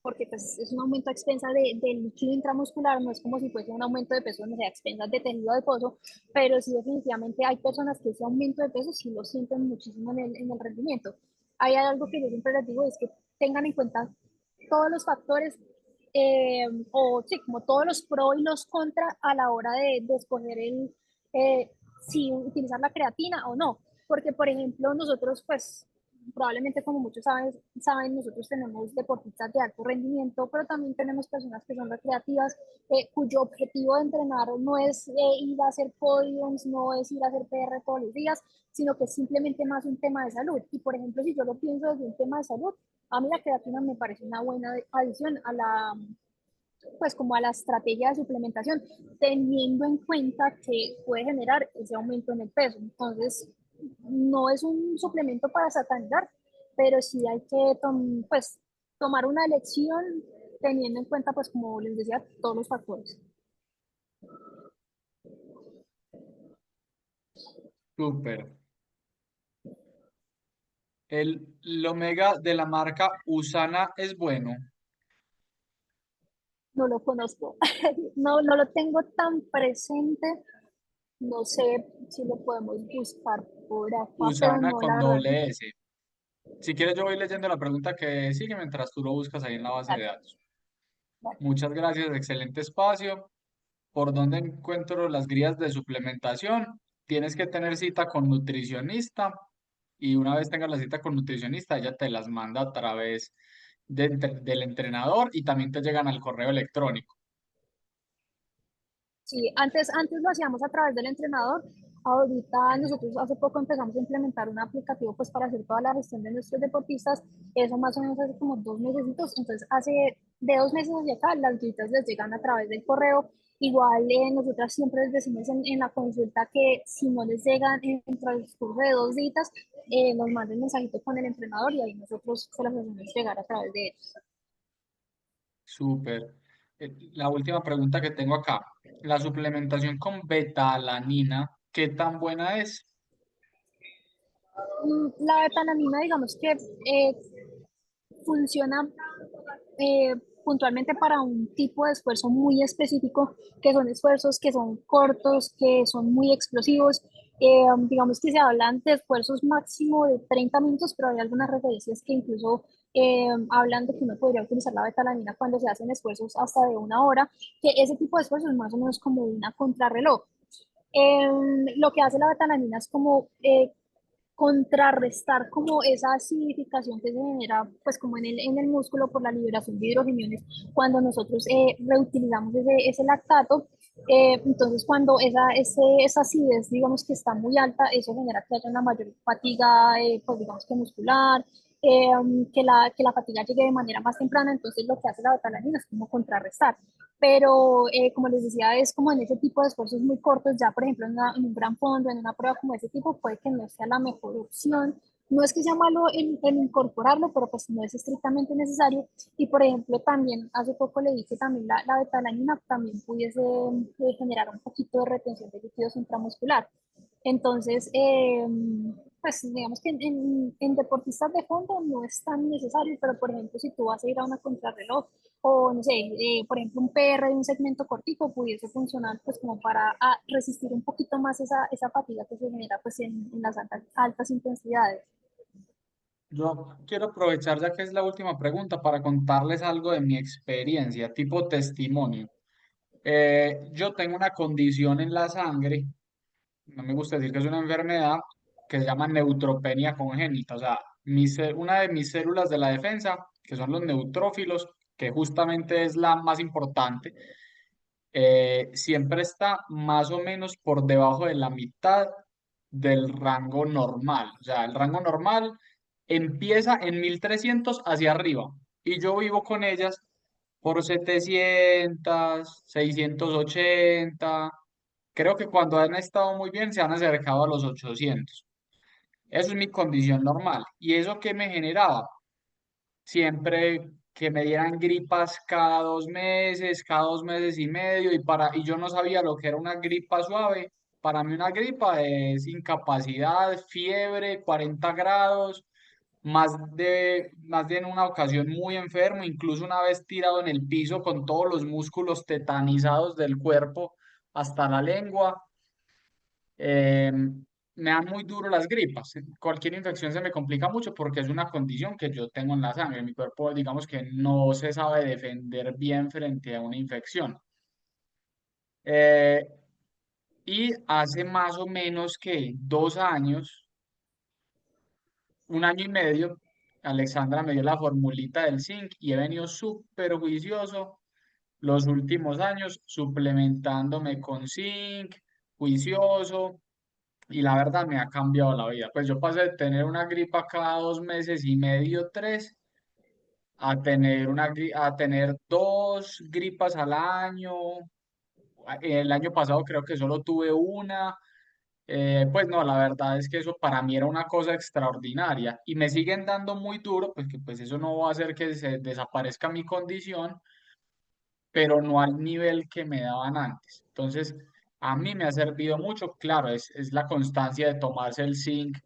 porque pues es un aumento a expensa del líquido intramuscular, no es como si fuese un aumento de peso, no sé, a expensas de tejido adiposo, pero sí definitivamente hay personas que ese aumento de peso sí lo sienten muchísimo en el rendimiento. Hay algo que yo siempre les digo, es que tengan en cuenta todos los factores, o sí, como todos los pros y los contras a la hora de escoger si utilizar la creatina o no. porque por ejemplo nosotros pues probablemente como muchos saben, nosotros tenemos deportistas de alto rendimiento, pero también tenemos personas que son recreativas, cuyo objetivo de entrenar no es ir a hacer podiums, no es ir a hacer PR todos los días, sino que es simplemente más un tema de salud. Y por ejemplo, si yo lo pienso desde un tema de salud, a mí la creatina me parece una buena adición a la, pues como a la estrategia de suplementación, teniendo en cuenta que puede generar ese aumento en el peso. Entonces, no es un suplemento para satanizar, pero sí hay que pues, tomar una elección teniendo en cuenta, pues como les decía, todos los factores. Súper. El omega de la marca Usana es bueno. No lo conozco, no lo tengo tan presente, no sé si lo podemos buscar por acá, pero Usana no, la con verdad, doble S. Si quieres, yo voy leyendo la pregunta que sigue mientras tú lo buscas ahí en la base de vale, datos. vale. Muchas gracias, excelente espacio. ¿Por dónde encuentro las guías de suplementación? Tienes que tener cita con nutricionista y una vez tengas la cita con nutricionista, ella te las manda a través del entrenador y también te llegan al correo electrónico. Sí, antes lo hacíamos a través del entrenador. Ahorita nosotros hace poco empezamos a implementar un aplicativo pues para hacer toda la gestión de nuestros deportistas. Eso más o menos hace como 2 meses. Entonces hace de 2 meses hacia acá las citas les llegan a través del correo. Igual nosotras siempre les decimos en la consulta que si no les llegan en el transcurso de 2 días, nos manden mensajito con el entrenador y ahí nosotros se las hacemos llegar a través de ellos. Súper. La última pregunta que tengo acá. La suplementación con betalanina, ¿qué tan buena es? La betalanina, digamos que funciona eh, puntualmente para un tipo de esfuerzo muy específico, que son esfuerzos que son cortos, que son muy explosivos. Digamos que se hablan de esfuerzos máximo de 30 minutos, pero hay algunas referencias que incluso hablan de que uno podría utilizar la betalanina cuando se hacen esfuerzos hasta de 1 hora, que ese tipo de esfuerzos es más o menos como una contrarreloj. Lo que hace la betalanina es como contrarrestar como esa acidificación que se genera pues como en el músculo por la liberación de hidrogeniones cuando nosotros reutilizamos ese lactato. Entonces cuando esa acidez digamos que está muy alta, eso genera que haya una mayor fatiga pues digamos que muscular, que la fatiga llegue de manera más temprana. Entonces lo que hace la betalanina es como contrarrestar, pero como les decía, es como en ese tipo de esfuerzos muy cortos, ya por ejemplo en un gran fondo, en una prueba como ese tipo, puede que no sea la mejor opción. No es que sea malo el incorporarlo, pero pues no es estrictamente necesario. Y por ejemplo, también hace poco leí que también la betalanina también pudiese generar un poquito de retención de líquidos intramuscular. Entonces, pues digamos que en deportistas de fondo no es tan necesario, pero por ejemplo, si tú vas a ir a una contrarreloj o no sé, por ejemplo, un PR de un segmento cortico pudiese funcionar pues como para resistir un poquito más esa fatiga que se genera pues en las altas intensidades. Yo quiero aprovechar, ya que es la última pregunta, para contarles algo de mi experiencia, tipo testimonio. Yo tengo una condición en la sangre, no me gusta decir que es una enfermedad, que se llama neutropenia congénita. O sea, una de mis células de la defensa, que son los neutrófilos, que justamente es la más importante, siempre está más o menos por debajo de la mitad del rango normal. O sea, el rango normal empieza en 1300 hacia arriba y yo vivo con ellas por 700, 680. Creo que cuando han estado muy bien se han acercado a los 800. Eso es mi condición normal. ¿Y eso qué me generaba? Siempre que me dieran gripas cada 2 meses y medio, y yo no sabía lo que era una gripa suave. Para mí una gripa es incapacidad, fiebre, 40 grados, más de en una ocasión muy enfermo, incluso una vez tirado en el piso con todos los músculos tetanizados del cuerpo hasta la lengua. Eh, Me dan muy duro las gripas. Cualquier infección se me complica mucho porque es una condición que yo tengo en la sangre. Mi cuerpo, digamos que no se sabe defender bien frente a una infección. Eh, y hace más o menos que 2 años un año y medio, Alexandra me dio la formulita del zinc y he venido súper juicioso los últimos años, suplementándome con zinc, juicioso, y la verdad me ha cambiado la vida. Pues yo pasé de tener una gripa cada 2 meses y medio, 3, a tener 2 gripas al año. El año pasado creo que solo tuve una. Pues no, la verdad es que eso para mí era una cosa extraordinaria y me siguen dando muy duro, pues que pues eso no va a hacer que se desaparezca mi condición, pero no al nivel que me daban antes. Entonces, a mí me ha servido mucho, claro, es la constancia de tomarse el zinc,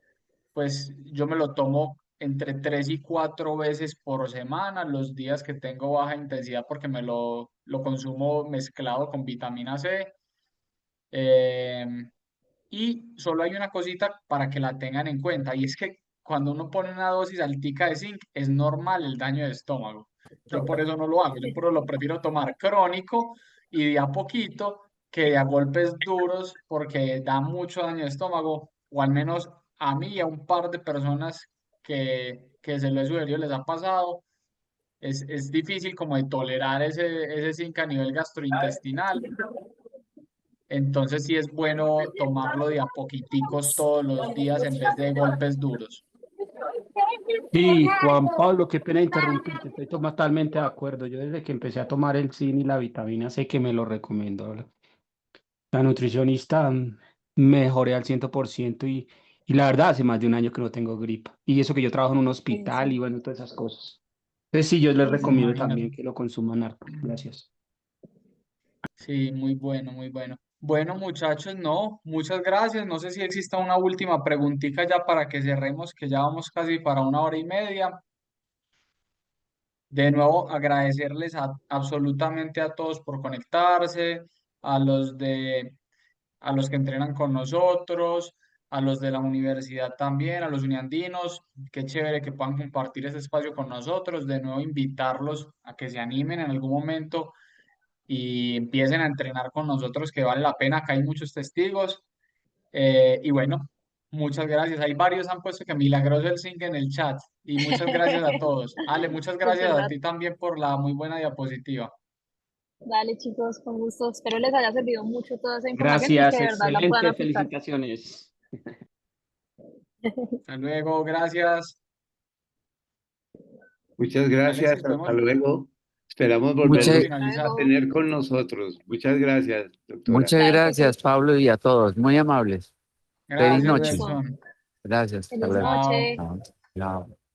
pues yo me lo tomo entre 3 y 4 veces por semana, los días que tengo baja intensidad porque lo consumo mezclado con vitamina C. Em, y solo hay una cosita para que la tengan en cuenta, y es que cuando uno pone una dosis altica de zinc, es normal el daño de estómago. Yo por eso no lo hago, yo por eso lo prefiero tomar crónico y de a poquito que de a golpes duros, porque da mucho daño de estómago, o al menos a mí y a un par de personas que se lo he sugerido les ha pasado. Es difícil como de tolerar ese zinc a nivel gastrointestinal. Entonces sí es bueno tomarlo de a poquiticos todos los días en vez de golpes duros. Sí, Juan Pablo, qué pena interrumpirte, estoy totalmente de acuerdo. Yo desde que empecé a tomar el zinc y la vitamina C que me lo recomendó la nutricionista, mejoré al 100% y la verdad hace más de un año que no tengo gripa. Y eso que yo trabajo en un hospital y bueno, todas esas cosas. Entonces sí, yo les recomiendo Imagínate. también que lo consuman harto. Gracias. Sí, muy bueno, muy bueno. Bueno, muchachos, no, muchas gracias. No sé si exista una última preguntita ya para que cerremos, que ya vamos casi para 1 hora y media. De nuevo, agradecerles absolutamente a todos por conectarse, a los a los que entrenan con nosotros, a los de la universidad también, a los uniandinos. Qué chévere que puedan compartir este espacio con nosotros. De nuevo, invitarlos a que se animen en algún momento y empiecen a entrenar con nosotros, que vale la pena. Acá hay muchos testigos. Y bueno, muchas gracias. Hay varios han puesto que milagroso el zinc en el chat. Y muchas gracias a todos. Ale, muchas Es gracias a verdad. ti también por la muy buena diapositiva. Dale, chicos, con gusto. Espero les haya servido mucho toda esa información y que Gracias, de verdad la puedan excelente, aplicar. felicitaciones. Hasta luego, gracias. Muchas gracias, Alexis, hasta podemos, luego. Esperamos podemos volverlos Muchas, finalizar. a tener con nosotros. Muchas gracias, doctora. muchas Claro que gracias, sí. Pablo, y a todos. Muy amables. Feliz Gracias, noche. Listo. Wilson. Gracias. Hasta Feliz luego. Chao. noche. Chao. Chao.